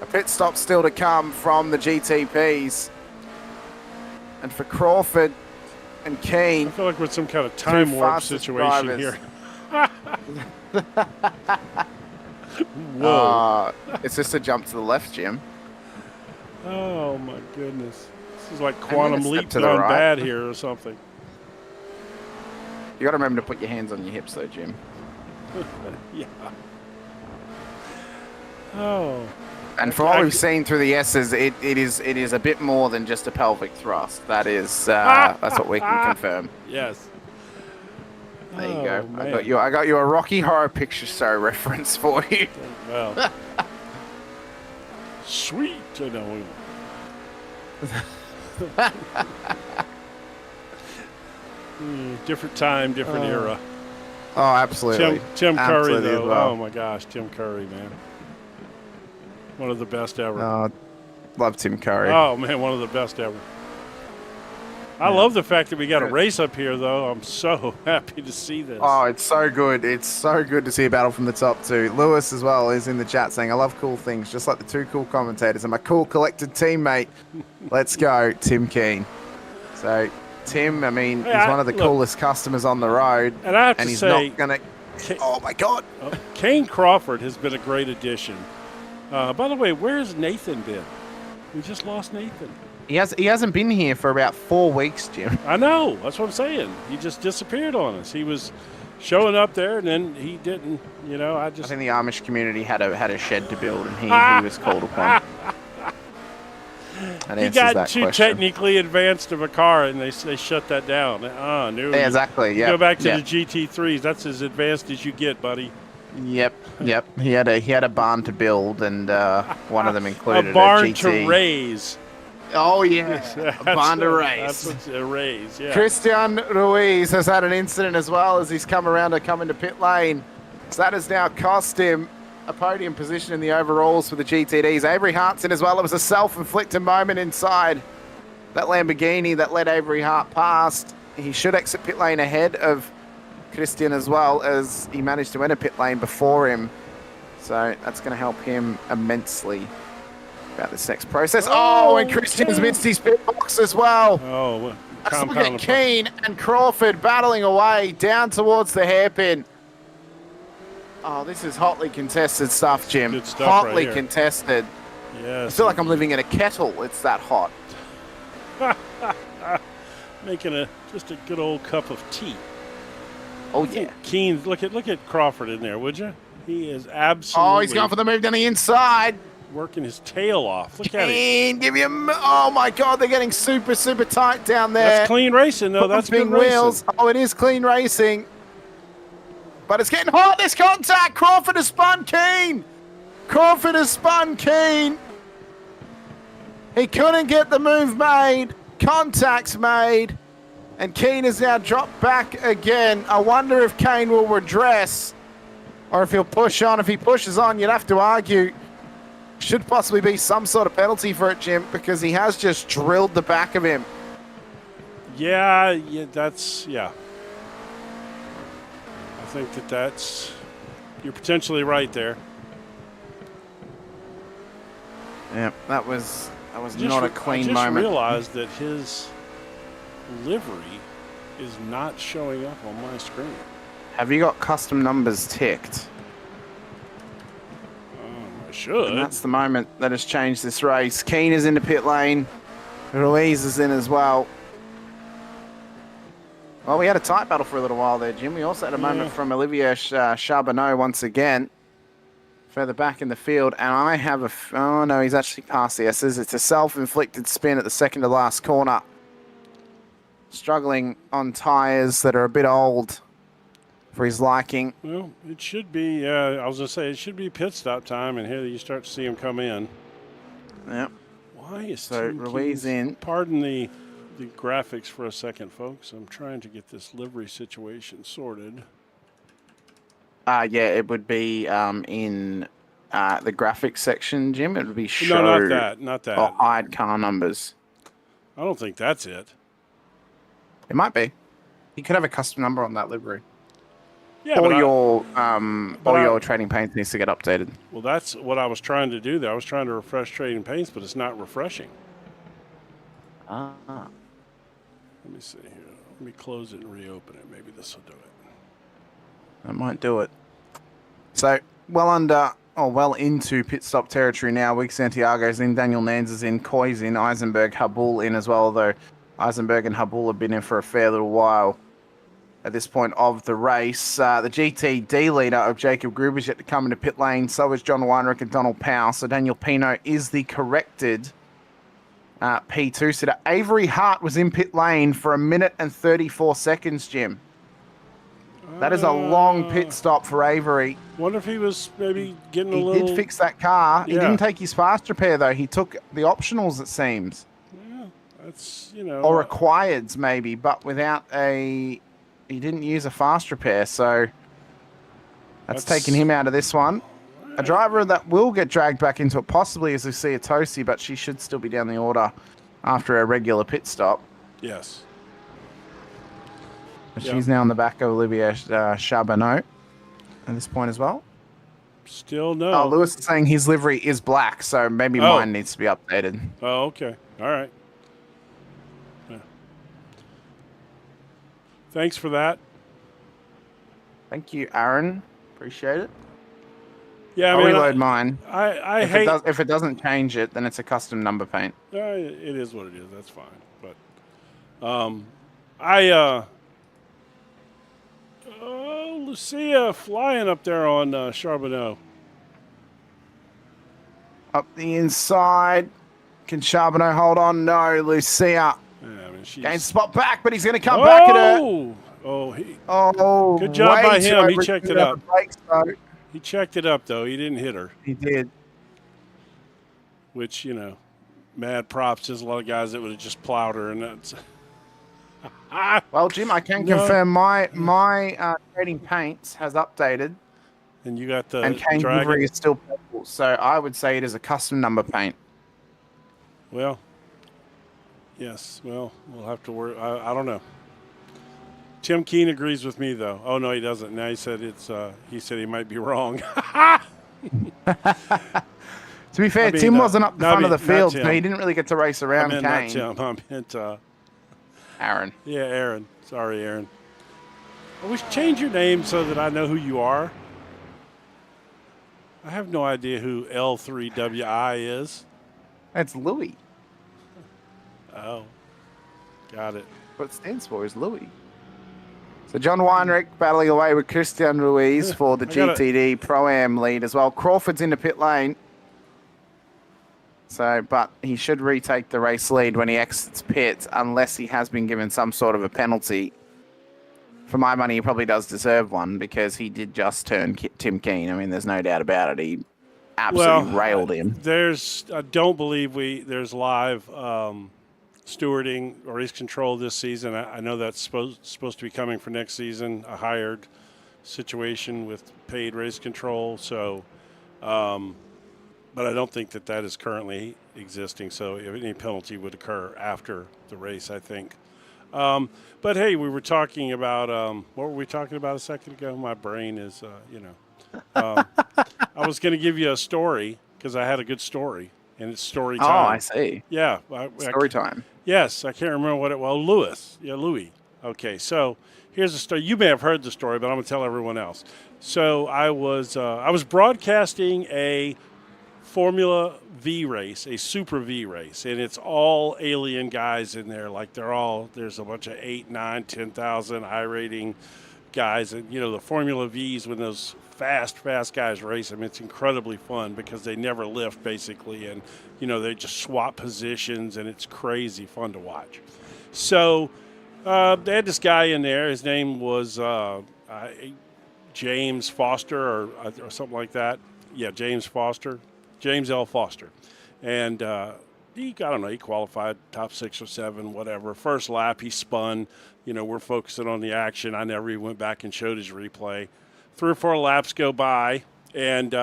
A pit stop still to come from the GTPs. And for Crawford and Keane, I feel like we're in some kind of time warp situation here. Whoa. It's just a jump to the left, Jim. Oh, my goodness. This is like Quantum Leap gone bad here or something. You got to remember to put your hands on your hips, though, Jim. Yeah. Oh. And from what we've seen through the S's, it is a bit more than just a pelvic thrust. That is that's what we can confirm. Yes. There you go. Man. I got you a Rocky Horror Picture Show reference for you. Well. Sweet. Different time, different era. Oh, absolutely. Tim Curry, absolutely though. Well. Oh, my gosh. Tim Curry, man. One of the best ever. Love Tim Curry. Oh, man, one of the best ever. I love the fact that we got a race up here, though. I'm so happy to see this. Oh, it's so good. It's so good to see a battle from the top two. Lewis as well is in the chat saying, I love cool things, just like the two cool commentators and my cool collected teammate. Let's go, Tim Keane. So, Tim, he's one of the coolest customers on the road. And I have to he's say, not going to... Oh, my God. Kane Crawford has been a great addition. By the way, where's Nathan been? We just lost Nathan. He hasn't been here for about 4 weeks, Jim. I know. That's what I'm saying. He just disappeared on us. He was showing up there, and then he didn't. I think the Amish community had a shed to build, and he was called upon. He got too technically advanced of a car, and they shut that down. Yeah, exactly. Yeah. Go back to the GT3s. That's as advanced as you get, buddy. Yep. He had a barn to build, and one of them A included barn a to GT. raise. Oh yeah, a barn to That's race. what's a raise, yeah. Christian Ruiz has had an incident as well as he's come around to come into pit lane. So that has now cost him a podium position in the overalls for the GTDs. Avery Hart's in as well. It was a self-inflicted moment inside that Lamborghini that led Avery Hart past. He should exit pit lane ahead of Christian as well, as he managed to enter pit lane before him. So that's going to help him immensely about this next process. Oh, and Christian's missed his pit box as well. Oh, Let's look at Keane and Crawford battling away down towards the hairpin. Oh, this is hotly contested stuff, Jim. Good stuff Hotly right here. contested. Yes. I feel like I'm living in a kettle. It's that hot. Making just a good old cup of tea. Oh yeah. Keane, look at Crawford in there, would you? He is absolutely. Oh, he's going for the move down the inside. Working his tail off. Look at him. Keane, give him. Oh my God, they're getting super tight down there. That's clean racing, though. That's good Pumping wheels. racing. Oh, it is clean racing. But it's getting hot. This contact. Crawford has spun Keane. Crawford has spun Keane. He couldn't get the move made. Contact's made. And Keane has now dropped back again. I wonder if Kane will redress or if he'll push on. If he pushes on, you'd have to argue should possibly be some sort of penalty for it, Jim, because he has just drilled the back of him. Yeah, that's, yeah. I think that's, you're potentially right there. Yeah, that was not a clean moment. I just realized that his livery is not showing up on my screen. Have you got custom numbers ticked? I should. And that's the moment that has changed this race. Keane is into pit lane. Ruiz is in as well. Well, we had a tight battle for a little while there, Jim. We also had a moment from Olivier Charbonneau once again, further back in the field. And I have a... Oh, no, he's actually past the S's. It's a self-inflicted spin at the second to last corner. Struggling on tyres that are a bit old for his liking. Well, it should be, I was going to say, it should be pit stop time, and here you start to see him come in. Yep. Why is So Ruiz in. Pardon the graphics for a second, folks. I'm trying to get this livery situation sorted. Yeah, it would be in the graphics section, Jim. It would be show. No, not that. Or hide car numbers. I don't think that's it. It might be. You could have a custom number on that livery. Yeah, or your trading paints needs to get updated. Well, that's what I was trying to do there. I was trying to refresh trading paints, but it's not refreshing. Ah. Let me see here. Let me close it and reopen it. Maybe this will do it. That might do it. So, well into pit stop territory now. Wick Santiago's in, Daniel Nans is in, Coy's in, Eisenberg, Habul in as well, though Eisenberg and Habul have been in for a fair little while at this point of the race. The GTD leader of Jacob Gruber is yet to come into pit lane. So is John Weinrich and Donald Powell. So Daniel Pino is the corrected P2 sitter. Avery Hart was in pit lane for 1 minute and 34 seconds, Jim. That is a long pit stop for Avery. Wonder if he was maybe getting a little... He did fix that car. Yeah. He didn't take his fast repair, though. He took the optionals, it seems. Yeah, that's, you know... Or requireds, maybe, but without a... He didn't use a fast repair, so... That's taking him out of this one. A driver that will get dragged back into it possibly is Lucia Tosi, but she should still be down the order after a regular pit stop. Yes. She's now on the back of Olivier Charbonneau at this point as well. Still no. Oh, Lewis is saying his livery is black, so maybe mine needs to be updated. Oh, okay. All right. Yeah. Thanks for that. Thank you, Aaron. Appreciate it. Yeah, I'll reload mine. I hate... If it doesn't change it, then it's a custom number paint. It is what it is. That's fine. But Lucia flying up there on Charbonneau. Up the inside. Can Charbonneau hold on? No, Lucia. Yeah, I mean, she's... Gains spot back, but he's going to come back at her. Oh, Oh, good job by him. He checked it up. He checked it up, though. He didn't hit her, He did. which, mad props. There's a lot of guys that would have just plowed her, and that's. Well, Jim, I can No. confirm my trading paints has updated, And you got the and Kane's dragon. livery is still purple. So I would say it is a custom number paint. Well, yes. Well, we'll have to work. I don't know. Tim Keene agrees with me, though. Oh no, he doesn't. Now he said it's. He said he might be wrong. To be fair, I mean, Tim wasn't up the front of the not field, so Tim. he didn't really get to race I around meant Kane. not Tim. I meant. Aaron. Yeah, Aaron. Sorry, Aaron. We should change your name so that I know who you are. I have no idea who L3WI is. That's Louis. Oh, got it. What it stands for is Louis. So John Weinrich battling away with Christian Ruiz for the I gotta- GTD Pro-Am lead as well. Crawford's in the pit lane. So, but he should retake the race lead when he exits pits, unless he has been given some sort of a penalty. For my money, he probably does deserve one because he did just turn Tim Keene. I mean, there's no doubt about it. He absolutely railed him. I don't believe there's live stewarding or race control this season. I know that's supposed to be coming for next season, a hired situation with paid race control. So, but I don't think that is currently existing. So if any penalty would occur after the race, I think. But hey, we were talking about what were we talking about a second ago? My brain is, I was going to give you a story because I had a good story, and it's story time. Oh, I see. Yeah, Story time. Yes, I can't remember what it was. Louis. Okay, so here's a story. You may have heard the story, but I'm going to tell everyone else. So I was broadcasting a Formula V race, a Super V race, and it's all alien guys in there. Like there's a bunch of 8, 9, 10,000 high rating guys, and the Formula V's when those fast guys race them, it's incredibly fun because they never lift basically, and they just swap positions, and it's crazy fun to watch. So they had this guy in there. His name was James Foster or something like that. Yeah, James L. Foster. And he qualified top 6 or 7, whatever. First lap, he spun. We're focusing on the action. I never even went back and showed his replay. 3 or 4 laps go by, and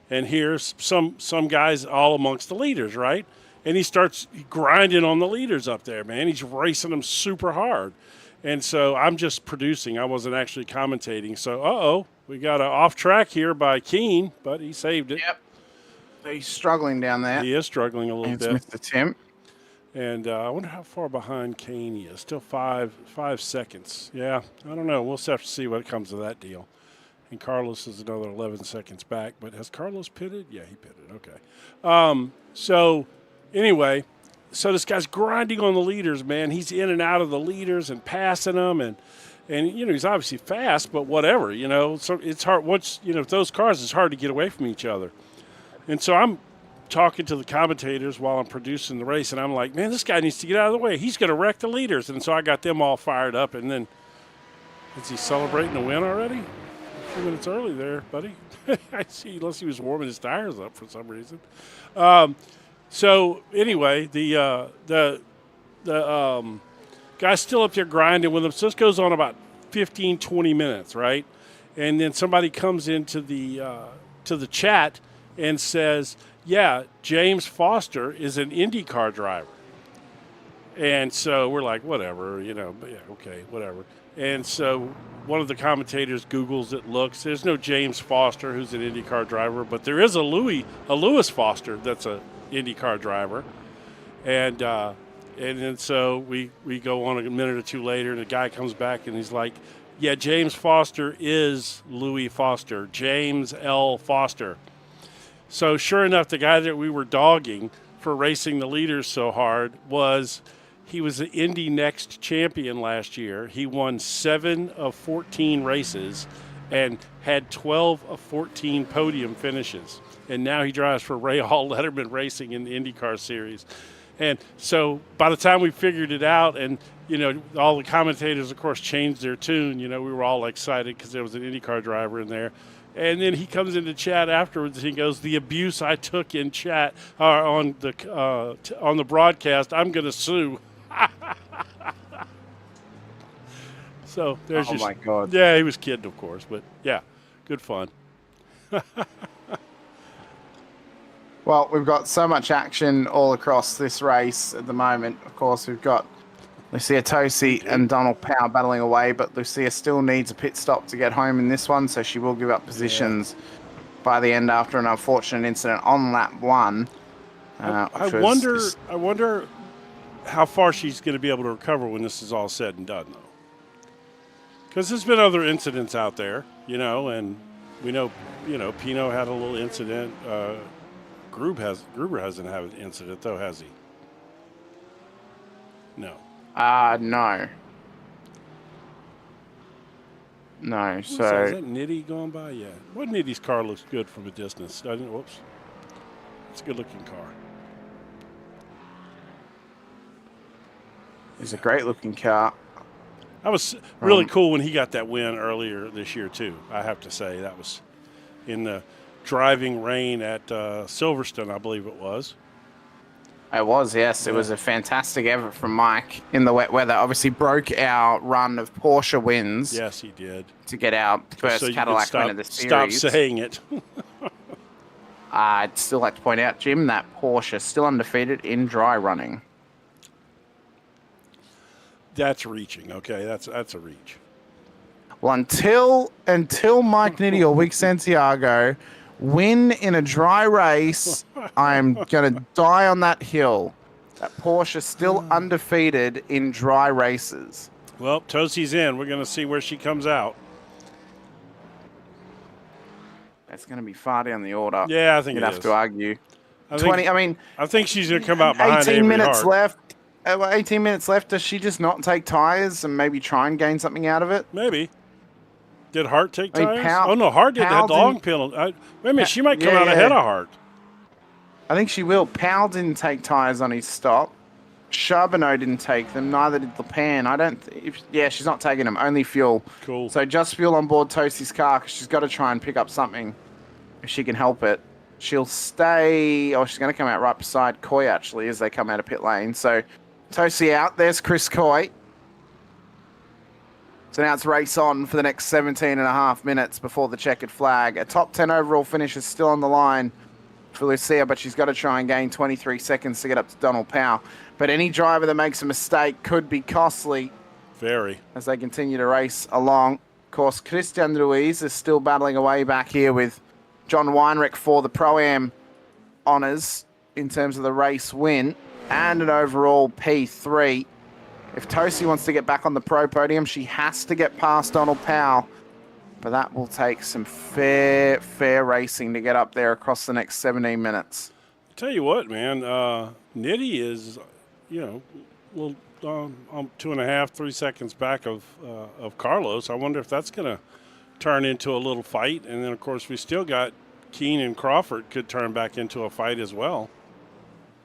here's some guys all amongst the leaders, right? And he starts grinding on the leaders up there, man. He's racing them super hard. And so I'm just producing. I wasn't actually commentating. So, we got an off track here by Keene, but he saved it. Yep. He's struggling down there. He is struggling a little It's bit. Mr. Tim. And I wonder how far behind Kane he is. Still 5 seconds. Yeah, I don't know. We'll have to see what comes of that deal. And Carlos is another 11 seconds back. But has Carlos pitted? Yeah, he pitted. Okay. So anyway, this guy's grinding on the leaders, man. He's in and out of the leaders and passing them. And he's obviously fast, but whatever, So it's hard. Once, those cars, it's hard to get away from each other. And so I'm talking to the commentators while I'm producing the race, and I'm like, man, this guy needs to get out of the way. He's going to wreck the leaders. And so I got them all fired up. And then, is he celebrating the win already? A few minutes early there, buddy. I see, unless he was warming his tires up for some reason. So anyway, the guy's still up there grinding with him. So this goes on about 15, 20 minutes, right? And then somebody comes into the chat and says, yeah, James Foster is an IndyCar driver. And so we're like, whatever, but yeah, okay, whatever. And so one of the commentators Googles it, looks. There's no James Foster who's an IndyCar driver, but there is a Lewis Foster that's an IndyCar driver. And then so we go on a minute or two later, and the guy comes back, and he's like, yeah, James Foster is Louis Foster, James L. Foster. So sure enough, the guy that we were dogging for racing the leaders so hard he was the Indy Next champion last year. He won 7 of 14 races and had 12 of 14 podium finishes. And now he drives for Ray Hall Letterman Racing in the IndyCar series. And so by the time we figured it out, and all the commentators, of course, changed their tune. We were all excited because there was an IndyCar driver in there. And then he comes into chat afterwards and he goes, "The abuse I took in chat on the broadcast, I'm going to sue." So there's Oh my God. yeah, he was kidding, of course, but yeah, good fun. Well, we've got so much action all across this race at the moment. Of course, we've got Lucia Tosi and Donald Powell battling away, but Lucia still needs a pit stop to get home in this one, so she will give up positions by the end after an unfortunate incident on lap 1. I wonder how far she's going to be able to recover when this is all said and done, though. Because there's been other incidents out there, and we know, Pino had a little incident. Gruber hasn't had an incident, though, has he? No. No. No, Is so... that Nitty going by? Yeah. What Nitty's car looks good from a distance, doesn't it? Whoops. It's a good-looking car. It's a great-looking car. That was really cool when he got that win earlier this year, too, I have to say. That was in the driving rain at Silverstone, I believe it was. It was, yes. It was a fantastic effort from Mike in the wet weather. Obviously broke our run of Porsche wins. Yes, he did. To get our first Cadillac win of the series. Stop saying it. I'd still like to point out, Jim, that Porsche is still undefeated in dry running. That's reaching, okay? That's a reach. Well, until Mike Nitty or Vic Santiago win in a dry race, I'm going to die on that hill. That Porsche is still undefeated in dry races. Well, Tosi's in. We're going to see where she comes out. That's going to be far down the order. Yeah, I think you'd have to argue. I think she's going to come out behind 18 minutes Hart. left. 18 minutes left. Does she just not take tires and maybe try and gain something out of it? Maybe. Did Hart take tires? Hart did that long penalty. Wait a minute, she might come out ahead of Hart. I think she will. Powell didn't take tires on his stop. Charbonneau didn't take them. Neither did LePan. She's not taking them. Only fuel. Cool. So just fuel on board Tosi's car because she's got to try and pick up something if she can help it. She'll stay. She's going to come out right beside Coy actually as they come out of pit lane. So Tosi out. There's Chris Coy. So now it's race on for the next 17 and a half minutes before the checkered flag. A top 10 overall finish is still on the line for Lucia, but she's got to try and gain 23 seconds to get up to Donald Powell. But any driver that makes a mistake could be costly. Very. As they continue to race along. Of course, Christian Ruiz is still battling away back here with John Weinrich for the Pro-Am honours in terms of the race win and an overall P3. If Tosi wants to get back on the pro podium, she has to get past Donald Powell. But that will take some fair racing to get up there across the next 17 minutes. I'll tell you what, man. Nitty is, a little 2.5, 3 seconds back of Carlos. I wonder if that's going to turn into a little fight. And then, of course, we still got Keane and Crawford could turn back into a fight as well.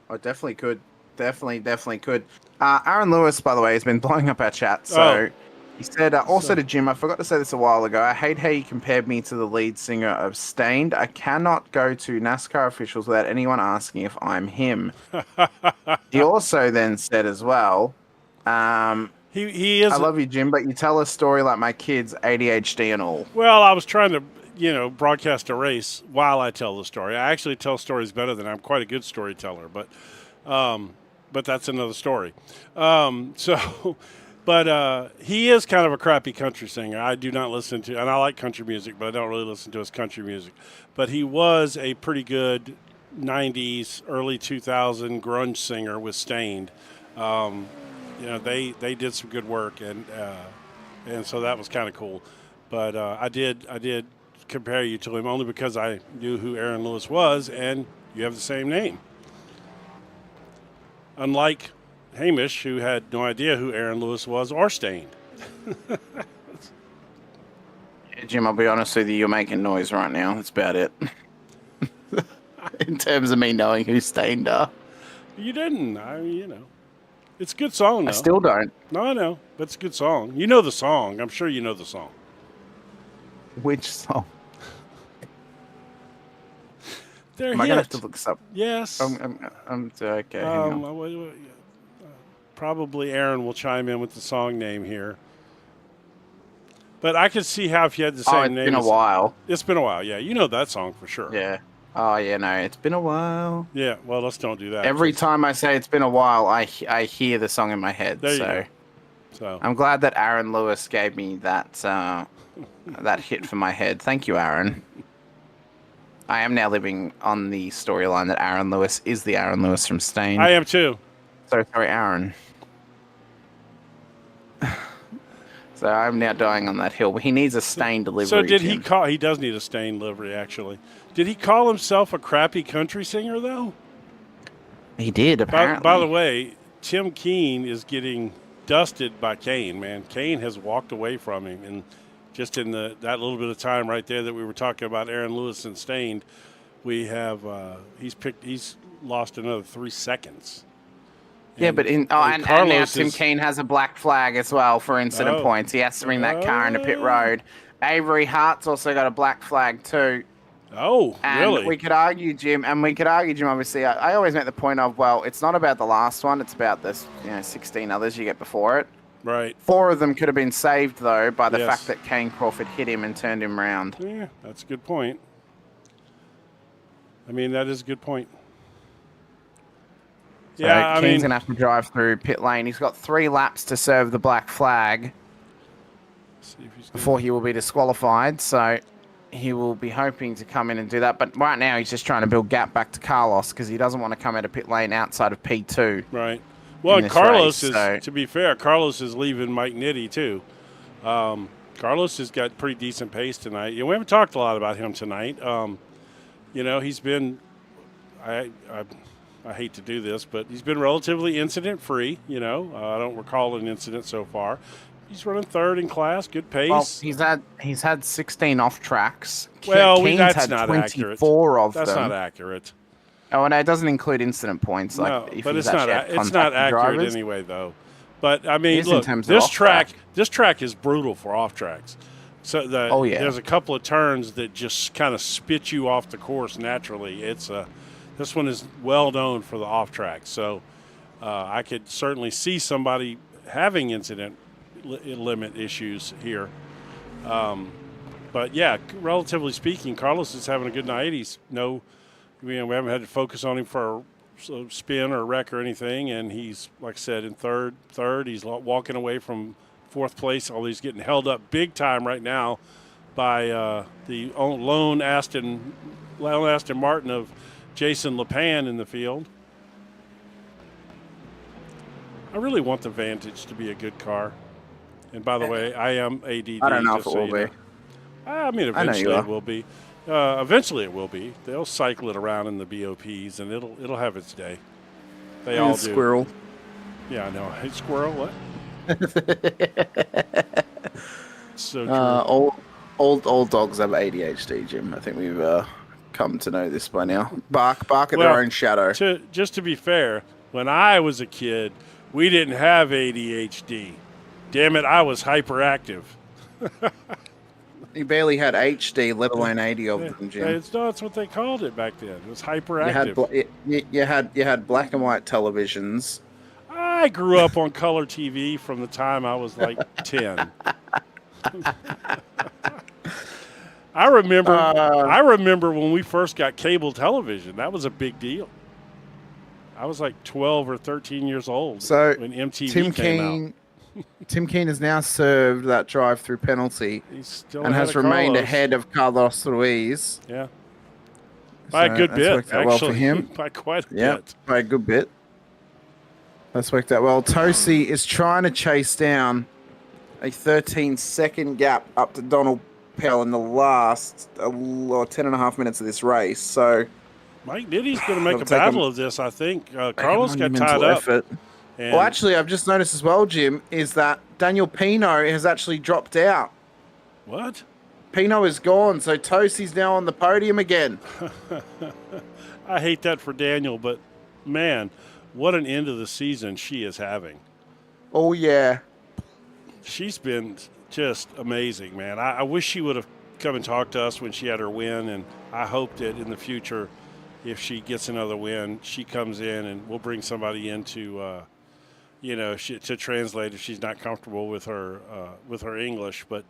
Oh, definitely could. Definitely could. Aaron Lewis, by the way, has been blowing up our chat. So he said, to Jim, I forgot to say this a while ago. I hate how you compared me to the lead singer of Stained. I cannot go to NASCAR officials without anyone asking if I'm him. He also then said as well, he is. I love you, Jim, but you tell a story like my kids, ADHD and all. Well, I was trying to, broadcast a race while I tell the story. I actually tell stories better than I'm quite a good storyteller, but that's another story. But he is kind of a crappy country singer. I do not listen to, and I like country music, but I don't really listen to his country music. But he was a pretty good 90s, early 2000 grunge singer with Stained. They did some good work, and so that was kind of cool. But I did compare you to him only because I knew who Aaron Lewis was, and you have the same name. Unlike Hamish, who had no idea who Aaron Lewis was or Stained. Yeah, Jim, I'll be honest with you, you're making noise right now. That's about it. In terms of me knowing who Stained are. You didn't. It's a good song, though. I still don't. No, I know, but it's a good song. You know the song. I'm sure you know the song. Which song? They're Am I going to have to hit. look this up? Yes. Okay, hang on. Probably Aaron will chime in with the song name here. But I could see how if you had the same It's name. been a while. It's been a while. Yeah, you know that song for sure. Yeah. Oh, yeah, no, it's been a while. Yeah, well, let's don't do that. Every time I say it's been a while, I hear the song in my head. There you go. So I'm glad that Aaron Lewis gave me that that hit for my head. Thank you, Aaron. I am now living on the storyline that Aaron Lewis is the Aaron Lewis from Stain. I am too. So sorry, Aaron. So I'm now dying on that hill. But he needs a Stain delivery. So did he call? He does need a Stain livery, actually. Did he call himself a crappy country singer, though? He did, apparently. By the way, Tim Keene is getting dusted by Kane, man. Kane has walked away from him. And just in that little bit of time right there that we were talking about Aaron Lewis and Stained, we have he's lost another 3 seconds. Yeah, but and now Tim Keene has a black flag as well for incident points. He has to bring that car into pit road. Avery Hart's also got a black flag too. Oh, and really? We could argue, Jim, obviously, I always make the point of, well, it's not about the last one, it's about this, 16 others you get before it. Right. 4 of them could have been saved, though, by the fact that Kane Crawford hit him and turned him round. Yeah, that's a good point. I mean, that is a good point. So Kane's going to have to drive through pit lane. He's got 3 laps to serve the black flag before he will be disqualified, so he will be hoping to come in and do that. But right now, he's just trying to build gap back to Carlos because he doesn't want to come out of pit lane outside of P2. Right. Well, Carlos to be fair, Carlos is leaving Mike Nitti, too. Carlos has got pretty decent pace tonight. We haven't talked a lot about him tonight. He's been, I hate to do this, but he's been relatively incident-free. I don't recall an incident so far. He's running 3rd in class, good pace. Well, he's had 16 off tracks. Well, Kane's that's had not 24 accurate. of that's them. not accurate. Oh, and it doesn't include incident points. No, but it's not accurate drivers. anyway, though. But I mean, look, this track is brutal for off tracks. So there's a couple of turns that just kind of spit you off the course naturally. This one is well known for the off track. So I could certainly see somebody having incident limit issues here. But yeah, relatively speaking, Carlos is having a good night. We haven't had to focus on him for a spin or a wreck or anything, and he's, like I said, in third. He's walking away from 4th place, although he's getting held up big time right now by the lone Aston Martin of Jason LePan in the field. I really want the Vantage to be a good car. And by the way, I am ADD. I don't know if it will be. I mean, eventually it will be. Eventually it will be. They'll cycle it around in the BOPs, and it'll have its day. They all do. Squirrel. Yeah, I know. Hey, squirrel, what? So true. Old dogs have ADHD, Jim. I think we've come to know this by now. Bark at their own shadow. Just to be fair, when I was a kid, we didn't have ADHD. Damn it, I was hyperactive. You barely had HD, let alone 80 of them, Jim. That's what they called it back then. It was hyperactive. You had black and white televisions. I grew up on color TV from the time I was like 10. I remember when we first got cable television. That was a big deal. I was like 12 or 13 years old when MTV came out. Tim Keene has now served that drive-through penalty and has remained ahead of Carlos Ruiz. Yeah. By a good bit, actually. Well for him. By quite a bit. By a good bit. That's worked out well. Tosi is trying to chase down a 13-second gap up to Donald Pell in the last 10.5 minutes of this race. So Mike Nitty's going to make a battle of this, I think. Carlos got tied up. Well, actually, I've just noticed as well, Jim, is that Daniel Pino has actually dropped out. What? Pino is gone, so Tosi's now on the podium again. I hate that for Daniel, but, man, what an end of the season she is having. Oh, yeah. She's been just amazing, man. I wish she would have come and talked to us when she had her win, and I hope that in the future if she gets another win, she comes in and we'll bring somebody in to, to translate if she's not comfortable with her English. But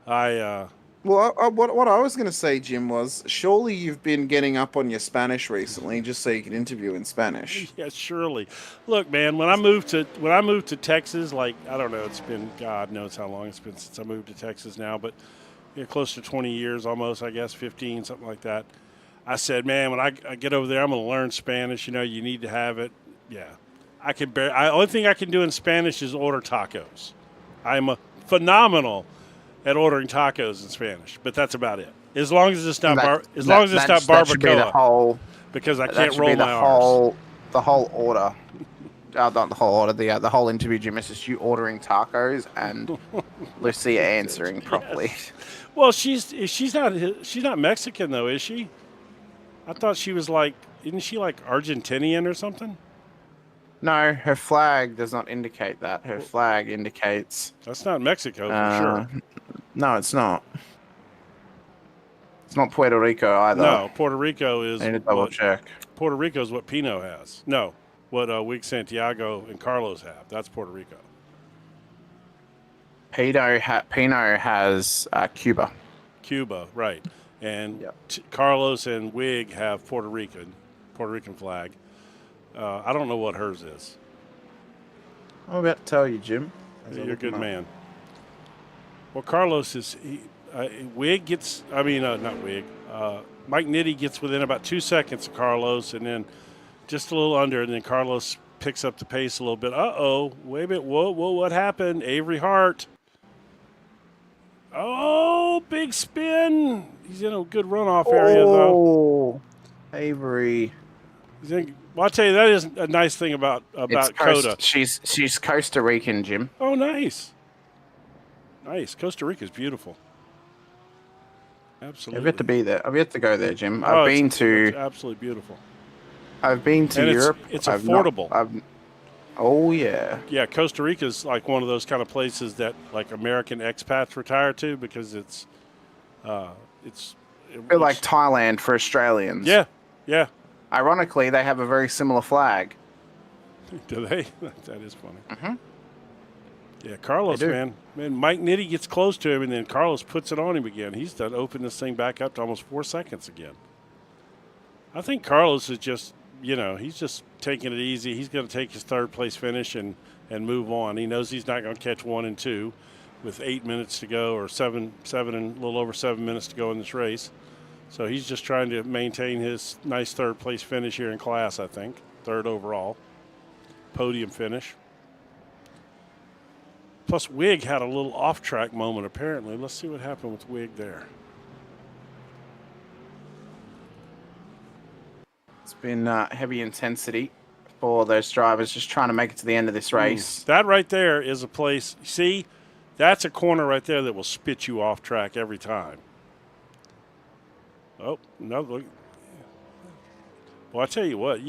I Well, what I was going to say, Jim, was surely you've been getting up on your Spanish recently, just so you can interview in Spanish. yeah, surely. Look, man, when I moved to Texas, like I don't know, it's been God knows how long it's been since I moved to Texas now, but close to 20 years, almost, I guess 15, something like that. I said, man, when I get over there, I'm going to learn Spanish. You need to have it. Yeah, I can. Only thing I can do in Spanish is order tacos. I'm a phenomenal at ordering tacos in Spanish, but that's about it. As long as it's not barbacoa, That should be the whole. because I That can't should roll be the my R's. the whole order. Not the whole order. The whole interview, Jim, is just you ordering tacos and Lucia answering properly. Well, she's not Mexican though, is she? I thought she was like, isn't she like Argentinian or something? No, her flag does not indicate that. Her flag indicates. That's not Mexico for sure. No, it's not. It's not Puerto Rico either. No, Puerto Rico is. I need to double check. Puerto Rico is what Pino has. No, what Wig Santiago and Carlos have. That's Puerto Rico. Pino has Cuba. Cuba, right. And Yep. Carlos and Wig have Puerto Rican flag. I don't know what hers is. I'm about to tell you, Jim. You're a good man. Well, Carlos is Wig gets. I mean, not Wig. Mike Nitti gets within about 2 seconds of Carlos, and then just a little under, and then Carlos picks up the pace a little bit. Wait a minute. Whoa, what happened? Avery Hart. Oh, big spin. He's in a good runoff area, though. Oh, Avery. Well, I'll tell you, that is a nice thing about COTA. She's Costa Rican, Jim. Oh, nice. Nice. Costa Rica's beautiful. Absolutely. I've yet to be there. I've yet to go there, Jim. It's absolutely beautiful. I've been to And Europe. It's affordable. Oh yeah. Yeah, Costa Rica's like one of those kind of places that like American expats retire to because it's A bit like Thailand for Australians. Yeah. Ironically, they have a very similar flag. Do they? That is funny. Mm-hmm. Yeah, Carlos, man, Mike Nitti gets close to him, and then Carlos puts it on him again. He's done open this thing back up to almost 4 seconds again. I think Carlos is just, he's just taking it easy. He's going to take his third place finish and move on. He knows he's not going to catch 1 and 2 with 8 minutes to go, or seven and a little over 7 minutes to go in this race. So he's just trying to maintain his nice third place finish here in class, I think. Third overall. Podium finish. Plus, Wig had a little off-track moment, apparently. Let's see what happened with Wig there. It's been heavy intensity for those drivers just trying to make it to the end of this race. That right there is a place. See, that's a corner right there that will spit you off track every time. Oh, no. Look. Well, I tell you what,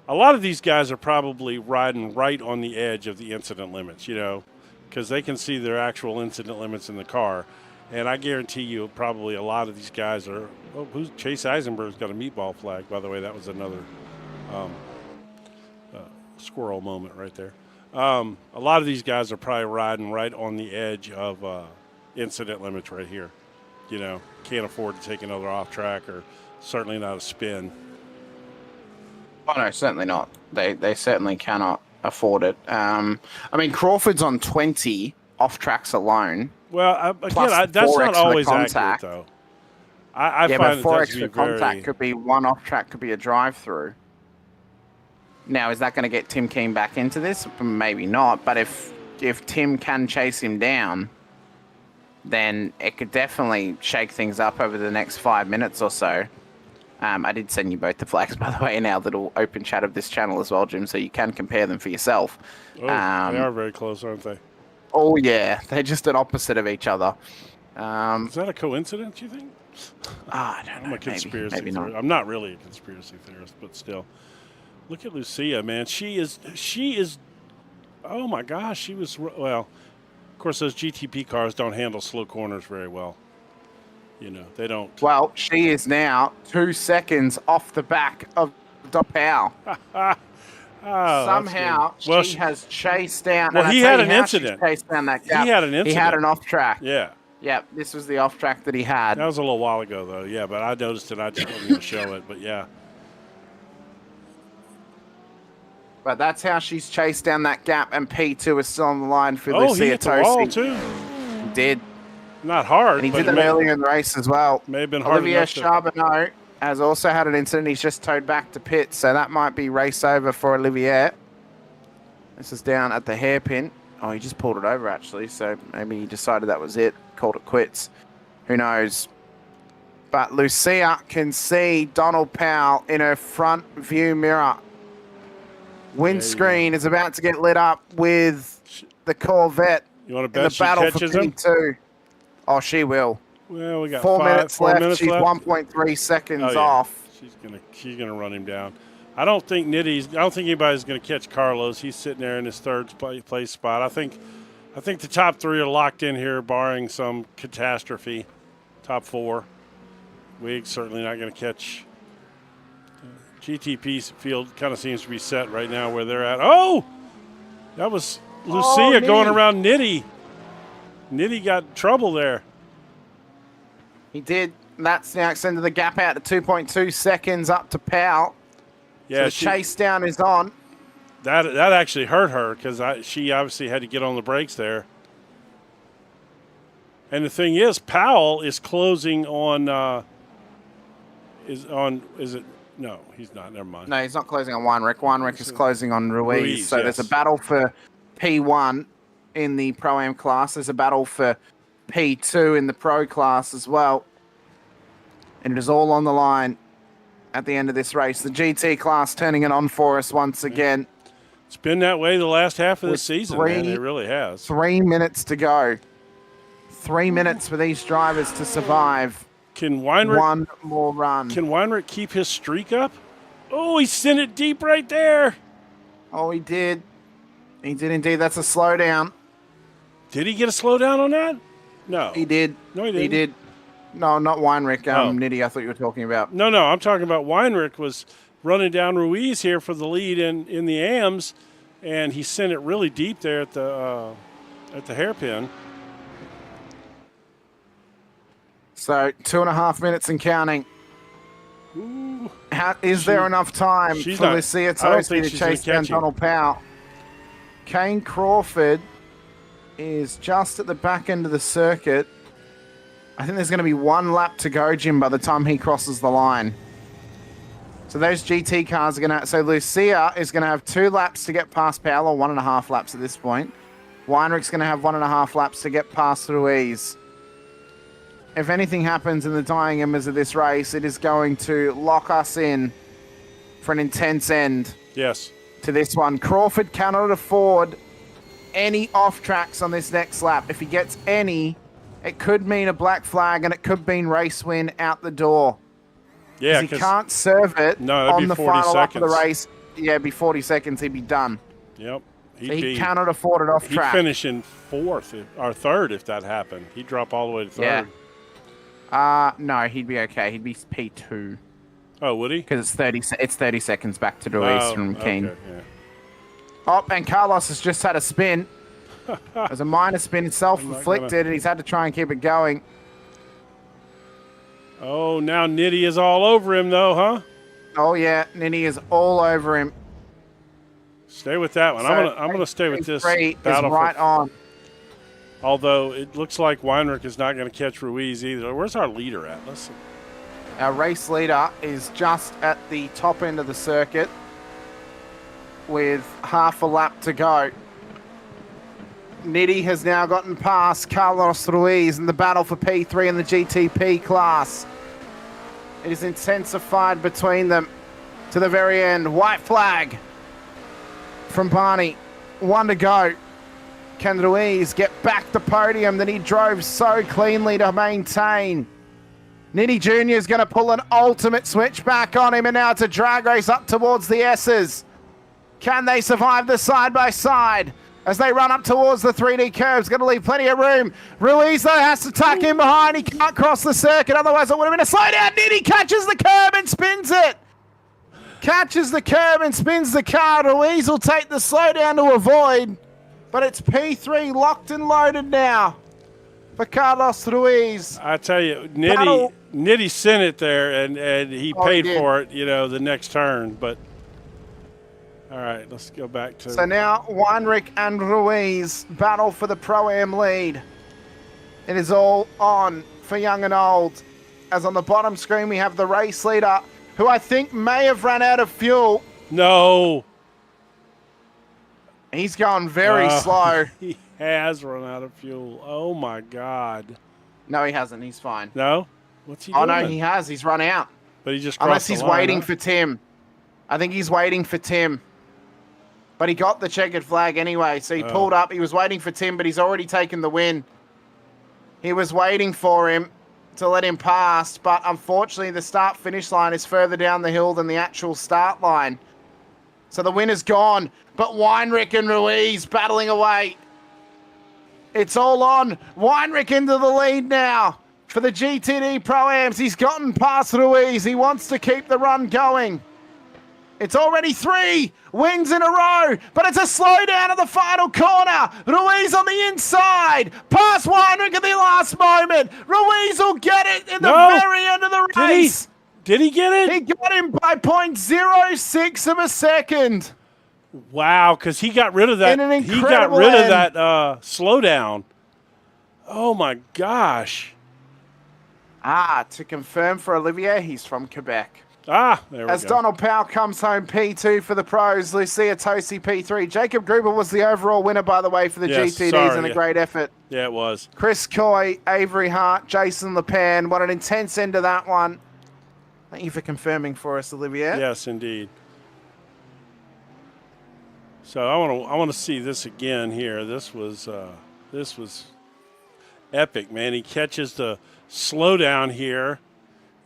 a lot of these guys are probably riding right on the edge of the incident limits, because they can see their actual incident limits in the car. And I guarantee you probably a lot of these guys are – Chase Eisenberg's got a meatball flag, by the way. That was another squirrel moment right there. A lot of these guys are probably riding right on the edge of incident limits right here. Can't afford to take another off track or certainly not a spin. Oh, no, certainly not. They certainly cannot afford it. Crawford's on 20 off tracks alone. Well, again, that's not always accurate, though. I find but 4 that extra contact could be one off track, could be a drive-through. Now, is that going to get Tim Keen back into this? Maybe not, but if Tim can chase him down, then it could definitely shake things up over the next 5 minutes or so. I did send you both the flags, by the way, in our little open chat of this channel as well, Jim, so you can compare them for yourself. Oh, they are very close, aren't they? Oh, yeah. They're just an opposite of each other. Is that a coincidence, you think? I don't know. I'm a conspiracy maybe theorist. not. I'm not really a conspiracy theorist, but still. Look at Lucia, man. She is, oh, my gosh. She was, well, of course, those GTP cars don't handle slow corners very well. You know, they don't. Well, she is now 2 seconds off the back of Powell. Oh, Somehow well, she has chased down. Well, and he I tell had you an how she's incident. chased down that gap. He had an incident. He had an off track. Yeah. Yeah, this was the off track that he had. That was a little while ago, though. Yeah, but I noticed it. I just wasn't going to show it. But yeah. But that's how she's chased down that gap, and P2 is still on the line for Oh, Lucia he hit the wall, Tosi. too. He did. Not hard. And he but did that earlier in the race as well. May have been hard Olivier enough to- Charbonneau has also had an incident. He's just towed back to pit, so that might be race over for Olivier. This is down at the hairpin. Oh, he just pulled it over, actually, so maybe he decided that was it, called it quits. Who knows? But Lucia can see Donald Powell in her front view mirror. Windscreen is about to get lit up with the Corvette You want to in the bet she battle for catches him? P2. Oh, she will. Well, we got 4 minutes four left. minutes She's left. 1.3 seconds Oh, yeah. off. She's gonna run him down. I don't think anybody's gonna catch Carlos. He's sitting there in his third place spot. I think the top three are locked in here, barring some catastrophe. Top four. Wig's certainly not gonna catch. GTP field kind of seems to be set right now where they're at. Oh, that was Lucia going around Nitty. Nitty got trouble there. He did. That's now extended the gap out to 2.2 seconds up to Powell. Yeah, So the chase down is on. That actually hurt her because she obviously had to get on the brakes there. And the thing is, Powell is closing on. Is it? No, he's not. Never mind. No, he's not closing on Weinrich. Weinrich is closing on Ruiz. So there's a yes. battle for P1 in the Pro-Am class. There's a battle for P2 in the Pro class as well. And it is all on the line at the end of this race. The GT class turning it on for us once again. It's been that way the last half of the With season, man. It really has. 3 minutes to go. 3 minutes for these drivers to survive. Can Weinrich? One more run. Can Weinrich keep his streak up? Oh, he sent it deep right there. Oh, he did. He did indeed. That's a slowdown. Did he get a slowdown on that? No. He did. No, he didn't. He did. No, not Weinrich. Oh. Nitty, I thought you were talking about. No, I'm talking about Weinrich was running down Ruiz here for the lead in the AMs, and he sent it really deep there at the hairpin. So 2.5 minutes and counting. Ooh. Is there enough time she's for not- Lucia I don't Tosi think to she's gonna chase down catch him. Donald Powell? Kane Crawford is just at the back end of the circuit. I think there's going to be 1 lap to go, Jim, by the time he crosses the line. So those GT cars are going to... So Lucia is going to have 2 laps to get past Powell, or 1.5 laps at this point. Weinrich's going to have 1.5 laps to get past Ruiz. If anything happens in the dying embers of this race, it is going to lock us in for an intense end Yes. to this one. Crawford cannot afford any off tracks on this next lap. If he gets any, it could mean a black flag and it could mean race win out the door. Yeah, He can't serve it that'd on be the 40 final lap of the seconds. race. Yeah, it'd be 40 seconds, he'd be done. Yep. So he cannot afford it off He'd track. finish in fourth or third if that happened. He'd drop all the way to third. Yeah. No, he'd be okay. He'd be P2 Oh, would he? because it's 30 seconds back to Ruiz from Keane. Okay, yeah. Oh, and Carlos has just had a spin. There's a minor spin, self-inflicted, and he's had to try and keep it going. Oh, now Nitty is all over him, though, huh? Oh yeah, Nini is all over him. Stay with that one. So I'm gonna stay with this three is battle. right on. Although it looks like Weinrich is not going to catch Ruiz either. Where's our leader at? Let's see. Our race leader is just at the top end of the circuit with half a lap to go. Nitty has now gotten past Carlos Ruiz in the battle for P3 in the GTP class. It is intensified between them to the very end. White flag from Barney. 1 to go. Can Ruiz get back the podium that he drove so cleanly to maintain? Nitty Jr. is going to pull an ultimate switch back on him, and now it's a drag race up towards the S's. Can they survive the side-by-side? as they run up towards the 3D curves. Going to leave plenty of room. Ruiz, though, has to tuck in behind. He can't cross the circuit. Otherwise, it would have been a slowdown. Nitty catches the curb and spins it. Catches the curb and spins the car. Ruiz will take the slowdown to avoid. But it's P3 locked and loaded now for Carlos Ruiz. I tell you, Nitty sent it there, and he paid for it, the next turn. But all right, let's go back to. So now Weinrich and Ruiz battle for the Pro-Am lead. It is all on for young and old. As on the bottom screen, we have the race leader, who I think may have run out of fuel. No. He's going very slow. He has run out of fuel. Oh, my God. No, he hasn't. He's fine. No? What's he doing? Oh, no, he has. He's run out. But he just Unless crossed he's waiting for Tim. I think he's waiting for Tim. But he got the checkered flag anyway, so he pulled up. He was waiting for Tim, but he's already taken the win. He was waiting for him to let him pass, but unfortunately the start-finish line is further down the hill than the actual start line. So the winner's gone, but Weinrich and Ruiz battling away. It's all on. Weinrich into the lead now for the GTD Pro-Ams. He's gotten past Ruiz. He wants to keep the run going. It's already 3 wins in a row, but it's a slowdown at the final corner. Ruiz on the inside, past Weinrich at the last moment. Ruiz will get it in the very end of the race. Did he get it? He got him by 0.06 of a second. Wow, because he got rid of that. In an He got incredible rid of end. that slowdown. Oh my gosh. To confirm for Olivier, he's from Quebec. There we As go. Donald Powell comes home P2 for the pros, Lucia Tosi P3. Jacob Gruber was the overall winner, by the way, for the GTDs, and a great effort. Yeah, it was. Chris Coy, Avery Hart, Jason LePan. What an intense end to that one. Thank you for confirming for us, Olivier. Yes, indeed. So I want to see this again here. This was epic, man. He catches the slowdown here.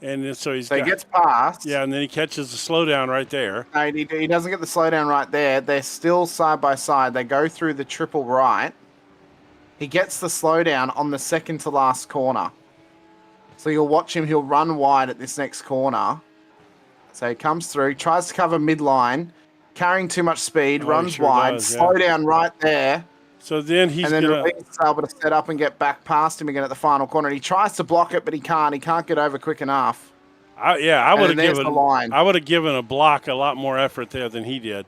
And then, so he gets past. Yeah, and then he catches the slowdown right there. No, he doesn't get the slowdown right there. They're still side by side. They go through the triple right. He gets the slowdown on the second to last corner. So you'll watch him. He'll run wide at this next corner. So he comes through, tries to cover midline, carrying too much speed, runs wide, slowdown right there. So then he's able to set up and get back past him again at the final corner. And he tries to block it, but he can't. He can't get over quick enough. I would have given a block a lot more effort there than he did.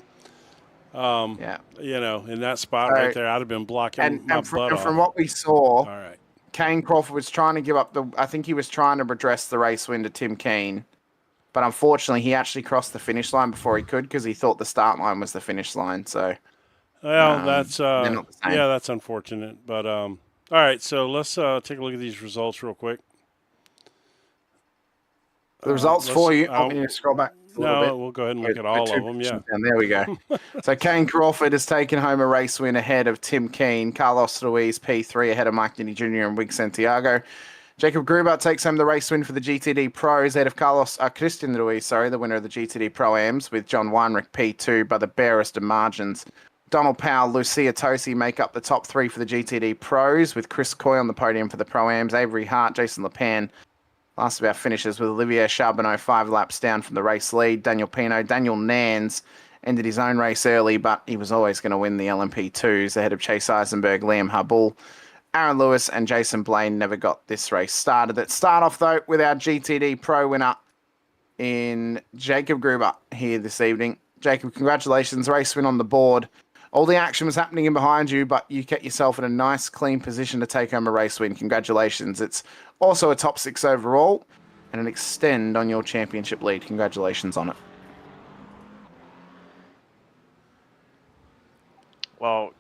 In that spot right there, I'd have been blocking my butt off. From what we saw, all right, Kane Crawford was trying to give up I think he was trying to redress the race win to Tim Keane. But unfortunately, he actually crossed the finish line before he could because he thought the start line was the finish line. So. Well, that's unfortunate. But all right, so let's take a look at these results real quick. The results for you. I'm going to scroll back a little bit. We'll go ahead and look at all of them. Yeah. And there we go. So Kane Crawford has taken home a race win ahead of Tim Keane. Carlos Ruiz P3 ahead of Mike Nitti Jr. and Wig Santiago. Jacob Gruber takes home the race win for the GTD Pros ahead of Christian Ruiz, the winner of the GTD Pro-Ams, with John Weinrich P2 by the barest of margins. Donald Powell, Lucia Tosi make up the top 3 for the GTD Pros, with Chris Coy on the podium for the Pro-Ams, Avery Hart, Jason LePan. Last of our finishes with Olivier Charbonneau 5 laps down from the race lead. Daniel Pino, Daniel Nans ended his own race early, but he was always going to win the LMP2s ahead of Chase Eisenberg, Liam Hubble. Aaron Lewis and Jason Blaine never got this race started. Let's start off, though, with our GTD Pro winner in Jacob Gruber here this evening. Jacob, congratulations. Race win on the board. All the action was happening in behind you, but you kept yourself in a nice, clean position to take home a race win. Congratulations. It's also a top 6 overall and an extend on your championship lead. Congratulations on it. Well,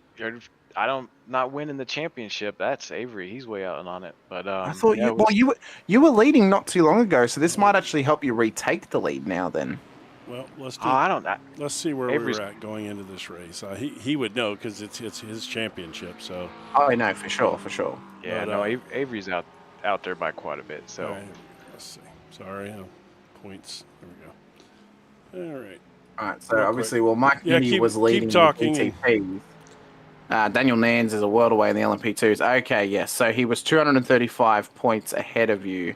not winning the championship. That's Avery. He's way out on it. But I thought you were leading not too long ago, so this might actually help you retake the lead now. Then. Well, let's see where Avery's, we're at going into this race. He would know because it's his championship. So. Oh, I know for sure. Yeah, Avery's out there by quite a bit. So. All right, let's see. Sorry, points. There we go. All right. So obviously, Mike Nitti was leading keep talking. the ETP. Daniel Nans is a world away in the LMP2s. Okay, yes. So he was 235 points ahead of you,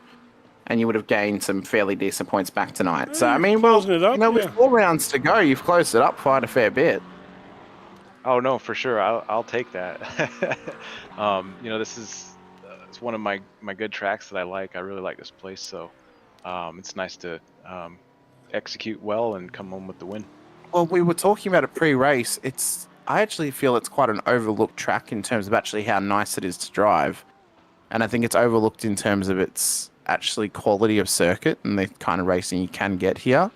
and you would have gained some fairly decent points back tonight. So, I You're mean, closing it up, with yeah. 4 rounds to go, you've closed it up quite a fair bit. Oh no, for sure. I'll take that. This is it's one of my good tracks that I like. I really like this place, so it's nice to execute well and come home with the win. Well, we were talking about it pre-race. I actually feel it's quite an overlooked track in terms of actually how nice it is to drive. And I think it's overlooked in terms of its actually quality of circuit and the kind of racing you can get here.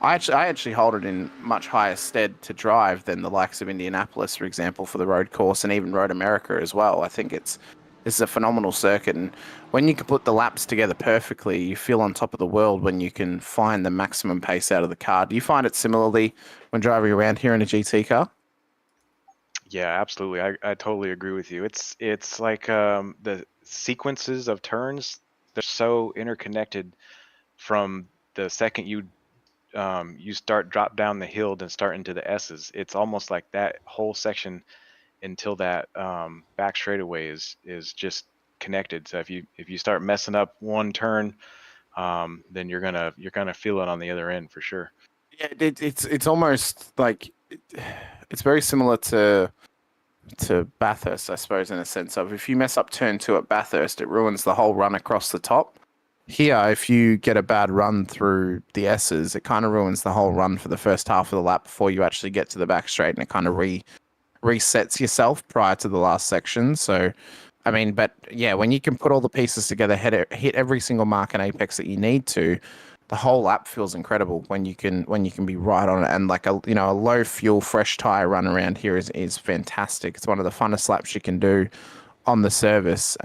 I actually hold it in much higher stead to drive than the likes of Indianapolis, for example, for the road course, and even Road America as well. I think this is a phenomenal circuit, and when you can put the laps together perfectly, you feel on top of the world when you can find the maximum pace out of the car. Do you find it similarly when driving around here in a GT car? Yeah, absolutely. I totally agree with you. It's like the sequences of turns, they're so interconnected from the second you start drop down the hill and start into the S's. It's almost like that whole section until that back straightaway is just connected. So if you start messing up one turn, then you're gonna feel it on the other end for sure. Yeah, it's almost like it's very similar to Bathurst, I suppose, in a sense of if you mess up turn 2 at Bathurst, it ruins the whole run across the top. Here, if you get a bad run through the S's, it kind of ruins the whole run for the first half of the lap before you actually get to the back straight, and it kind of resets yourself prior to the last section. So, I mean, but yeah, when you can put all the pieces together, hit every single mark and apex that you need to, the whole lap feels incredible when you can be right on it. And like a low fuel, fresh tire run around here is fantastic. It's one of the funnest laps you can do on the service.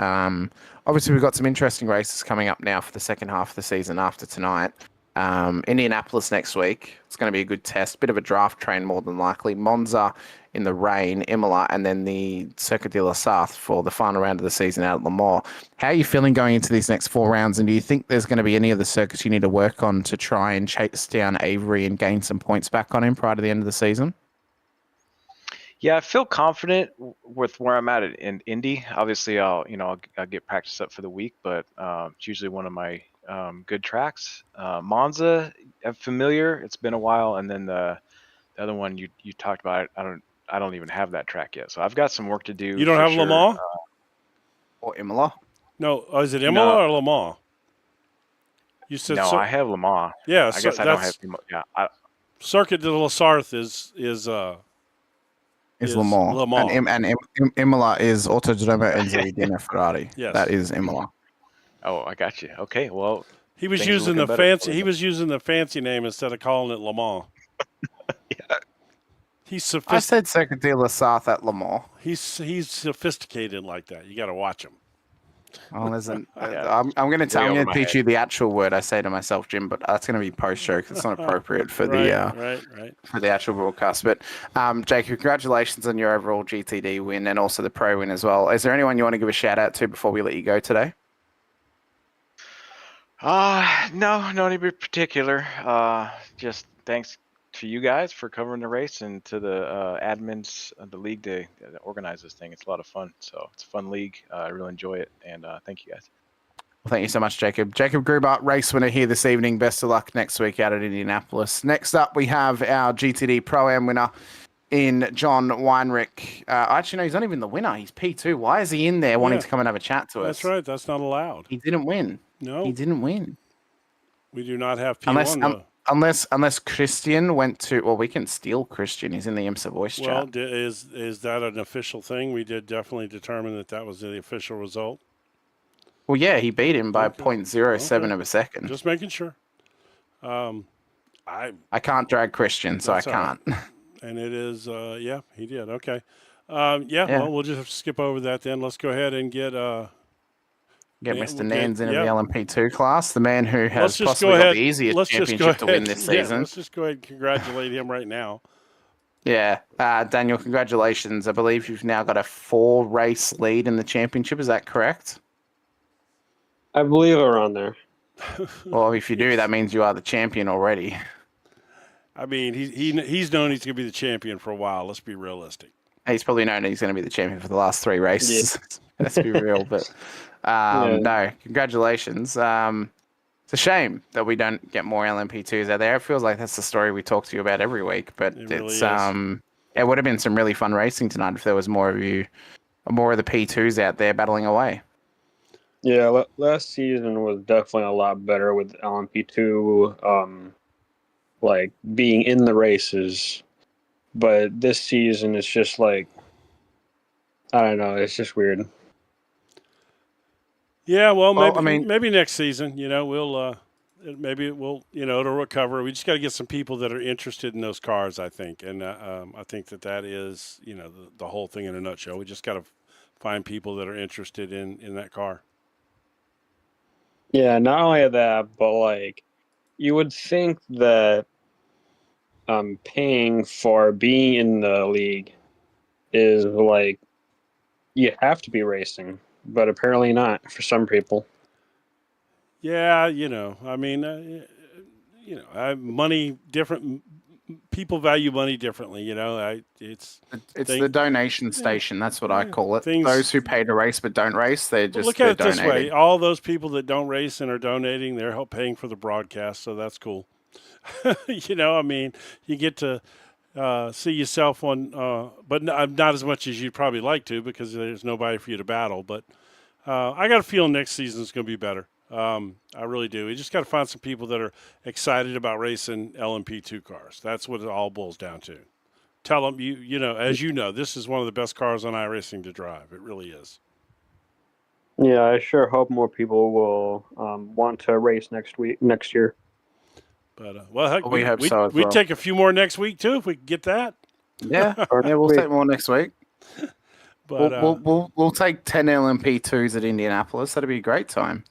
Obviously, we've got some interesting races coming up now for the second half of the season after tonight. Indianapolis next week. It's going to be a good test. Bit of a draft train, more than likely. Monza in the rain, Imola, and then the Circuit de la Sarthe for the final round of the season out at Le Mans. How are you feeling going into these next 4 rounds? And do you think there's going to be any of the circuits you need to work on to try and chase down Avery and gain some points back on him prior to the end of the season? Yeah, I feel confident with where I'm at in Indy. Obviously, I'll get practice up for the week, but it's usually one of my good tracks. Monza, I'm familiar. It's been a while, and then the other one you talked about, I don't even have that track yet, so I've got some work to do. You don't have sure. Le Mans? Or Imola? No, is it Imola or Le Mans? You said no. I have Le Mans. Yeah, I guess I don't have. Yeah, Circuit de la Sarthe is Le Mans. Le Mans. And Imola is Autodromo Enzo Ferrari. Yes. That is Imola. Oh, I got you. Okay, well, he was using the fancy. He was using the fancy name instead of calling it Le Mans. Yeah. I said Circuit de la Sarthe at Le Mans. He's sophisticated like that. You got to watch him. Well, I'm going to teach you the actual word I say to myself, Jim, but that's going to be post-show because it's not appropriate for for the actual broadcast. But Jake, congratulations on your overall GTD win and also the pro win as well. Is there anyone you want to give a shout out to before we let you go today? No, no any particular. Just thanks to you guys for covering the race and to the admins of the league to organize this thing. It's a lot of fun. So it's a fun league. I really enjoy it. And thank you guys. Well, thank you so much, Jacob. Jacob Gruber, race winner here this evening. Best of luck next week out at Indianapolis. Next up, we have our GTD Pro-Am winner in John Weinrich. Actually, no, he's not even the winner. He's P2. Why is he in there wanting to come and have a chat to us? That's right. That's not allowed. He didn't win. No. He didn't win. We do not have P1. Unless Christian went to, well, we can steal Christian. He's in the IMSA voice chat. Well, is that an official thing? We did definitely determine that was the official result. Well, yeah, he beat him by 0.07 of a second. Just making sure. I can't drag Christian, so I can't. Right. And it is, he did. Okay. Well, we'll just have to skip over that then. Let's go ahead and get Mr. Nans into the LMP2 class, the man who has got the easiest championship to win this season. Let's just go ahead and congratulate him right now. Yeah. Daniel, congratulations. I believe you've now got a 4-race lead in the championship. Is that correct? I believe around there. Well, if you do, that means you are the champion already. I mean, he's known he's going to be the champion for a while. Let's be realistic. He's probably known he's going to be the champion for the last 3 races. Let's be real. But Yeah. no, congratulations. It's a shame that we don't get more LMP2s out there. It feels like that's the story we talk to you about every week. But It really it's is. it would have been some really fun racing tonight if there was more of the P2s out there battling away. Yeah, last season was definitely a lot better with LMP2, like being in the races. But this season it's just like, I don't know, it's just weird. Yeah, well, Well, maybe I mean- maybe next season, we'll maybe it will, it'll recover. We just got to get some people that are interested in those cars, I think, and I think that is, the whole thing in a nutshell. We just got to find people that are interested in that car. Yeah, not only that, but like you would think that paying for being in the league is like you have to be racing, but apparently not for some people. Yeah, I mean, money different. People value money differently. It's the donation station. That's what I call it. Things- Those who pay to race but don't race, they're But just look at it this way: donating. all those people that don't race and are donating, they're paying for the broadcast, so that's cool. I mean, you get to see yourself on, but not as much as you'd probably like to because there's nobody for you to battle. But I got a feeling next season's going to be better. I really do. We just got to find some people that are excited about racing LMP2 cars. That's what it all boils down to. Tell them, as you know, this is one of the best cars on iRacing to drive. It really is. Yeah, I sure hope more people will want to race next year. But well, heck, We hope so as we'd well. take a few more next week too if we could get that. Yeah, we'll take more next week. But We'll take 10 LMP2s at Indianapolis. That'd be a great time.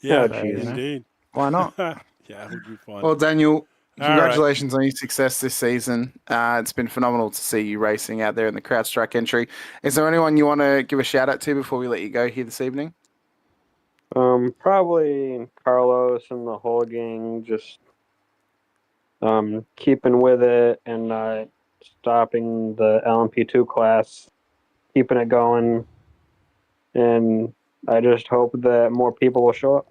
yeah, Oh, geez. indeed. Why not? Yeah, it would be fun. Well, Daniel, All congratulations on your success this season. It's been phenomenal to see you racing out there in the CrowdStrike entry. Is there anyone you want to give a shout out to before we let you go here this evening? Probably Carlos and the whole gang just keeping with it and not stopping the LMP2 class, keeping it going, and I just hope that more people will show up.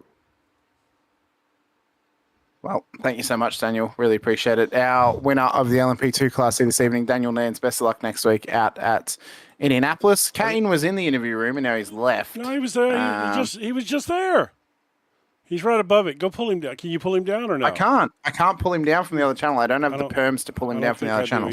Well, thank you so much, Daniel. Really appreciate it. Our winner of the LMP2 Class C this evening, Daniel Nance. Best of luck next week out at Indianapolis. Kane was in the interview room and now he's left. No, he was there. He was just there. He's right above it. Go pull him down. Can you pull him down or no? I can't pull him down from the other channel. I don't have the perms to pull him down from the other channel.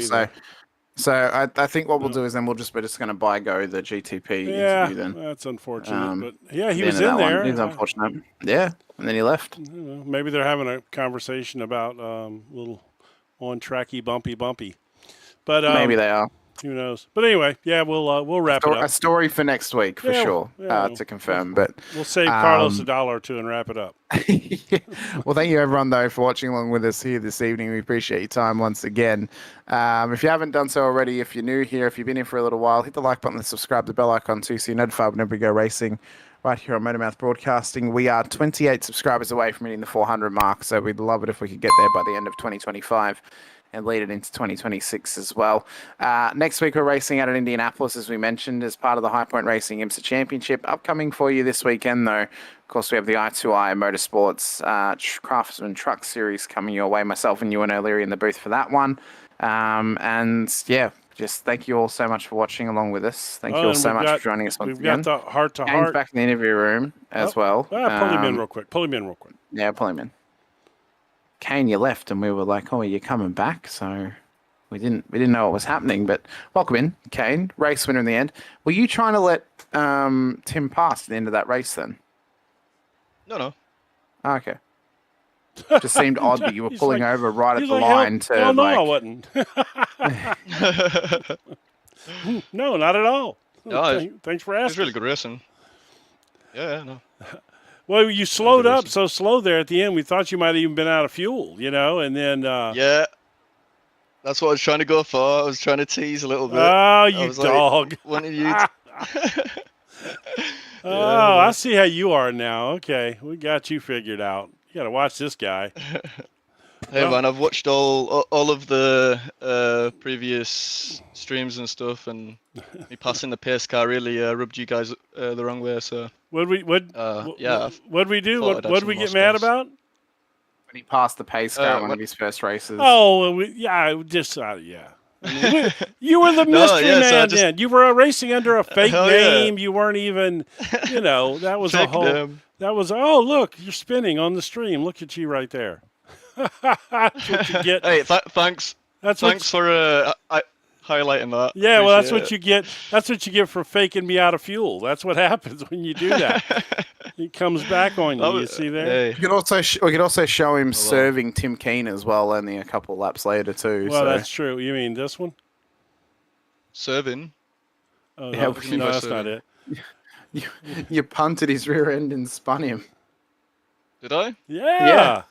So I think what we'll do is then we're just going to go the GTP interview then. That's unfortunate. But yeah, he The was end of in that one. there. It's unfortunate. Yeah, and then he left. Maybe they're having a conversation about little on tracky bumpy. But Maybe they are. Who knows? But anyway, yeah, we'll wrap it up. A story for next week for sure to confirm. But we'll save Carlos $1 or $2 and wrap it up. Well, thank you everyone though for watching along with us here this evening. We appreciate your time once again. If you haven't done so already, if you're new here, if you've been here for a little while, hit the like button and subscribe to the bell icon too, so you're notified whenever we go racing right here on Motormouth Broadcasting. We are 28 subscribers away from hitting the 400 mark, so we'd love it if we could get there by the end of 2025. And lead it into 2026 as well. Next week, we're racing out at Indianapolis, as we mentioned, as part of the High Point Racing IMSA Championship. Upcoming for you this weekend, though, of course, we have the I2I Motorsports Craftsman Truck Series coming your way. Myself and Ewan O'Leary in the booth for that one. And yeah, just thank you all so much for watching along with us. Thank you all so much for joining us once again. We've got the heart-to-heart. Kane's back in the interview room as well. Pull him in real quick. Yeah, pull him in. Kane, you left, and we were like, "Oh, you're coming back." So we didn't know what was happening. But welcome in, Kane, race winner in the end. Were you trying to let Tim pass at the end of that race then? No. Oh, okay. Just seemed odd that you were pulling over right at the Hell line to no, like. I wasn't. No, not at all. No, Thanks for It's asking. really good racing. Yeah, no. Well, you slowed up so slow there at the end. We thought you might have even been out of fuel, and then. Yeah. That's what I was trying to go for. I was trying to tease a little bit. Oh, you dog. Wanted you I see how you are now. Okay, we got you figured out. You got to watch this guy. Hey Well- man, I've watched all of the previous streams and stuff, and me passing the pace car really rubbed you guys the wrong way. So What'd yeah, we do? thought I'd add What'd some we more get mad space. about? When he passed the pace car in one what- of his first races. Oh, yeah. I mean, you were the No, mystery yeah, so I man just- then. You were racing under a fake Hell yeah. name. You weren't even, that was a Fake whole. name. That was, oh, look, you're spinning on the stream. Look at you right there. That's what you get. Hey, thanks That's what. for highlighting that. Yeah, well, that's Appreciate what you get. That's what you get for faking me out of fuel. That's what happens when you do that. It comes back on you. That You was- see there? Hey, We could also show him well. serving Tim Keen as well, only a couple laps later too. Well, so. that's true. You mean this one? serving. Oh, Yeah, no, what do you no, mean by that's not serving? it. You punted his rear end and spun him. Did I? Yeah.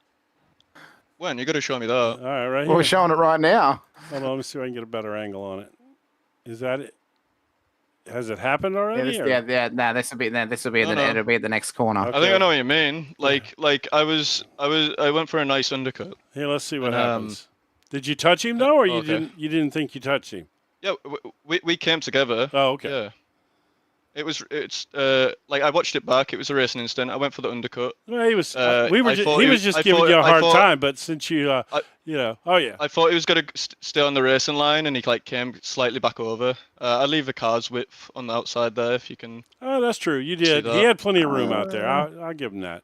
When? You got to show me that. All right, right Well, we're here. showing it right now. Hold on, let me see if I can get a better angle on it. Is that it? Has it happened already? or- No, this will be No, no. it'll be at the next corner. Okay. I think I know what you mean. Like I went for a nice undercut. Here, let's see what And, happens. Did you touch him though, or you okay. didn't think you touched him? Yeah, we came together. Oh, okay. Yeah. It's like I watched it back. It was a racing instant. I went for the undercut. Well, he was. I He thought was just I giving thought- you a I hard thought- time, but since you, oh yeah. I thought he was gonna stay on the racing line, and he like came slightly back over. I leave the car's width on the outside there if you can. Oh, that's true. You See did. He that? had plenty of room out there. I'll give him that.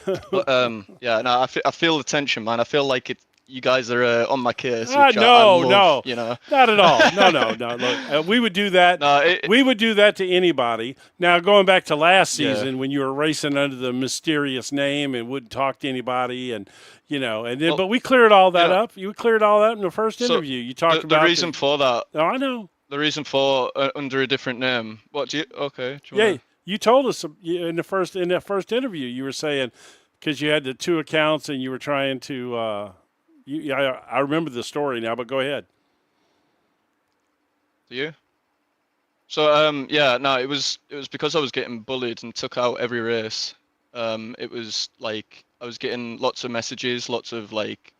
But yeah, no, I feel the tension, man. I feel like you guys are on my case. Ah, which I no, love, no. You know. Not at all. No. Look, we would do that. No, We would do that to anybody. Now, going back to last Yeah. season when you were racing under the mysterious name and wouldn't talk to anybody, and and then, Well, but we cleared all that yeah. up. You cleared all that in the first So, interview. You talked the about reason for that. Oh, I know. The reason for under a different name. What do you? Okay. Do you Yeah, wanna- you told us in that first interview. You were saying because you had the two accounts and you were trying to. I remember the story now, but go ahead. Do you? So yeah, no, it was because I was getting bullied and took out every race. It was like I was getting lots of messages, lots of like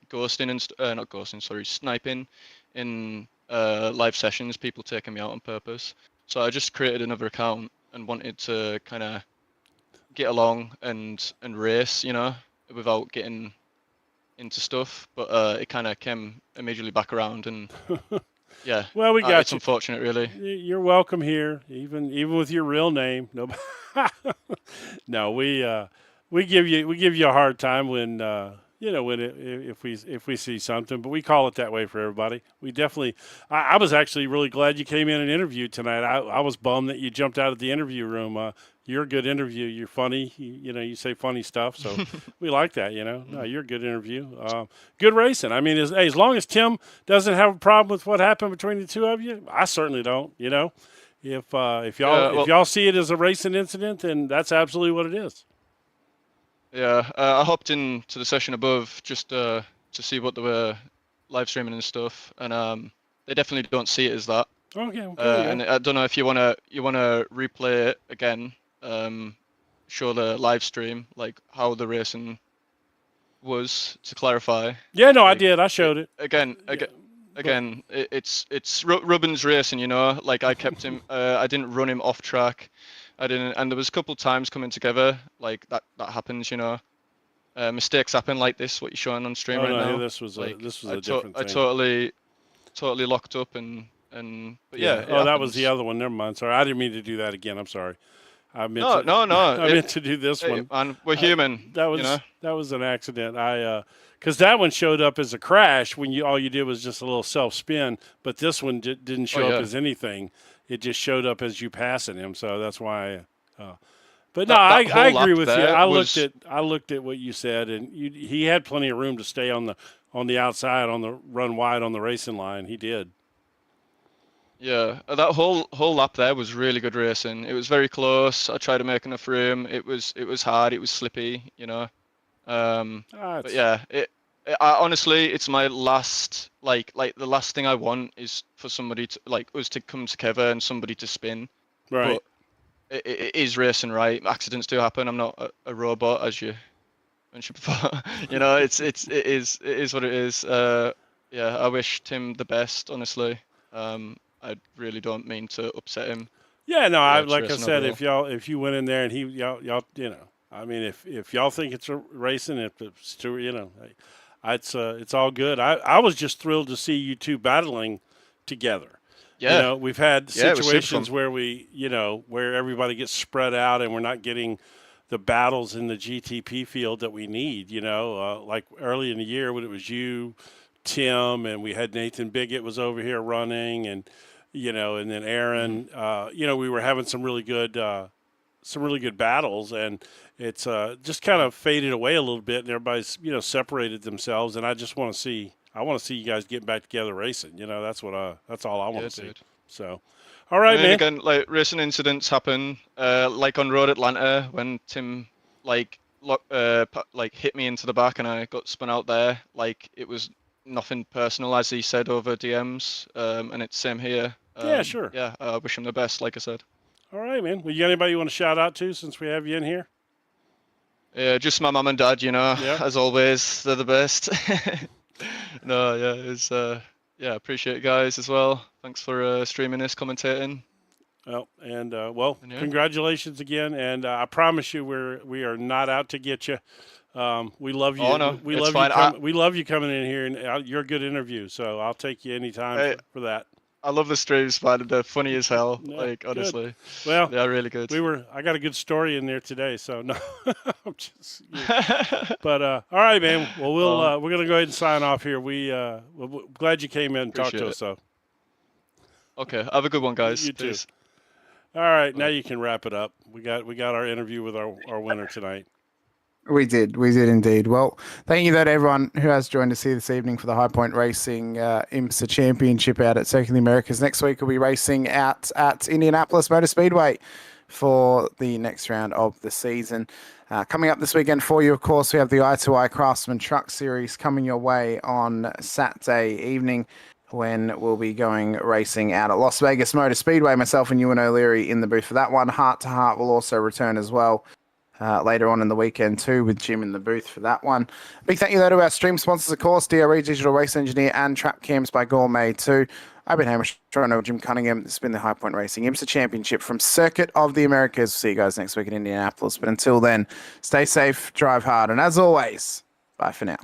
ghosting and not ghosting, sorry, sniping in live sessions, people taking me out on purpose. So I just created another account and wanted to kind of get along and race, without getting into stuff. But it kind of came immediately back around, and yeah. Well, we got it's you. unfortunate, really. You're welcome here, even with your real name. No, we give you a hard time when if we see something, but we call it that way for everybody. We definitely. I was actually really glad you came in and interviewed tonight. I was bummed that you jumped out of the interview room. You're a good interview. You're funny. You say funny stuff, so we like that. No, you're a good interview. Good racing. I mean, as long as Tim doesn't have a problem with what happened between the two of you, I certainly don't. If y'all see it as a racing incident, then that's absolutely what it is. Yeah, I hopped into the session above just to see what they were live streaming and stuff, and they definitely don't see it as that. Okay. And I don't know if you wanna replay it again, show the live stream like how the racing was to clarify. Yeah, no, I like, did. I showed it. Again, it's Rubbin's racing, Like I kept him, I didn't run him off track. I didn't, and there was a couple times coming together like that happens, mistakes happen like this. What you're showing on stream Oh, right no, now. this was a different I thing. totally locked up and but yeah. it Oh, that was happens. the other one. Never mind. Sorry, I didn't mean to do that again. I'm sorry. I meant No. I meant to do this Hey, one. man, we're human. That was an accident. Because that one showed up as a crash when all you did was just a little self spin, but this one didn't show up as anything. It just showed up as you passing him. So that's why. But no, I agree with you. I looked at what you said, and he had plenty of room to stay on the outside on the run wide on the racing line. He did. Yeah, that whole lap there was really good racing. It was very close. I tried to make enough room. It was hard. It was slippy, But yeah, I honestly, it's my last like the last thing I want is for somebody to us to come together and somebody to spin. Right. it is racing, right? Accidents do happen. I'm not a robot, as you mentioned before. You know, it is what it is. Yeah, I wish Tim the best, honestly. I really don't mean to upset him. Yeah, no, But yeah, I it's like I racing said, overall. if you went in there and y'all, you know, I mean, if y'all think it's a racing, if it's too, you know, it's all good. I was just thrilled to see you two battling together. You Yeah, know, we've had yeah, it was super situations fun. where where everybody gets spread out and we're not getting the battles in the GTP field that we need. You know, like early in the year when it was you, Tim, and we had Nathan Biggett was over here running, and and then Aaron. We were having some really good battles, and it's just kind of faded away a little bit, and everybody's separated themselves. And I want to see you guys get back together racing. That's all I want Yeah, to see. dude. So, all And right, then man. again, like racing incidents happen. Like on Road Atlanta when Tim hit me into the back and I got spun out there. Like it was nothing personal, as he said over DMs. And it's same here. Yeah, sure. Yeah, I wish him the best, like I said. All right, man. Well, you got anybody you want to shout out to since we have you in here? Yeah, just my mum and dad, Yeah. as always, they're the best. No, yeah, yeah, appreciate it, guys, as well. Thanks for streaming this, commentating. Well, and And yeah. congratulations again. And I promise you, we are not out to get you. We love you. Oh no, we it's love fine. you. We love you coming in here, and you're a good interview. So I'll take you anytime for that. I love the streams, man. They're funny as hell. Yeah, Like honestly, good. Well, they are really good. I got a good story in there today, so no, I'm just. But all right, man. Well, we're gonna go ahead and sign off here. We're glad you came in and talked to us. So. Okay, have a good one, guys. You too. Peace. All right, now you can wrap it up. We got our interview with our winner tonight. We did indeed. Well, thank you though to everyone who has joined us here this evening for the High Point Racing IMSA Championship out at Circuit of the Americas. Next week we'll be racing out at Indianapolis Motor Speedway for the next round of the season. Coming up this weekend for you, of course, we have the I2I Craftsman Truck Series coming your way on Saturday evening, when we'll be going racing out at Las Vegas Motor Speedway. Myself and Ewan O'Leary in the booth for that one. Heart to Heart will also return as well later on in the weekend too, with Jim in the booth for that one. Big thank you though to our stream sponsors, of course, DRE Digital Race Engineer and Trap Cams by Gourmet too. I've been Hamish Toronto, Jim Cunningham. This has been the High Point Racing IMSA Championship from Circuit of the Americas. See you guys next week in Indianapolis. But until then, stay safe, drive hard, and as always, bye for now.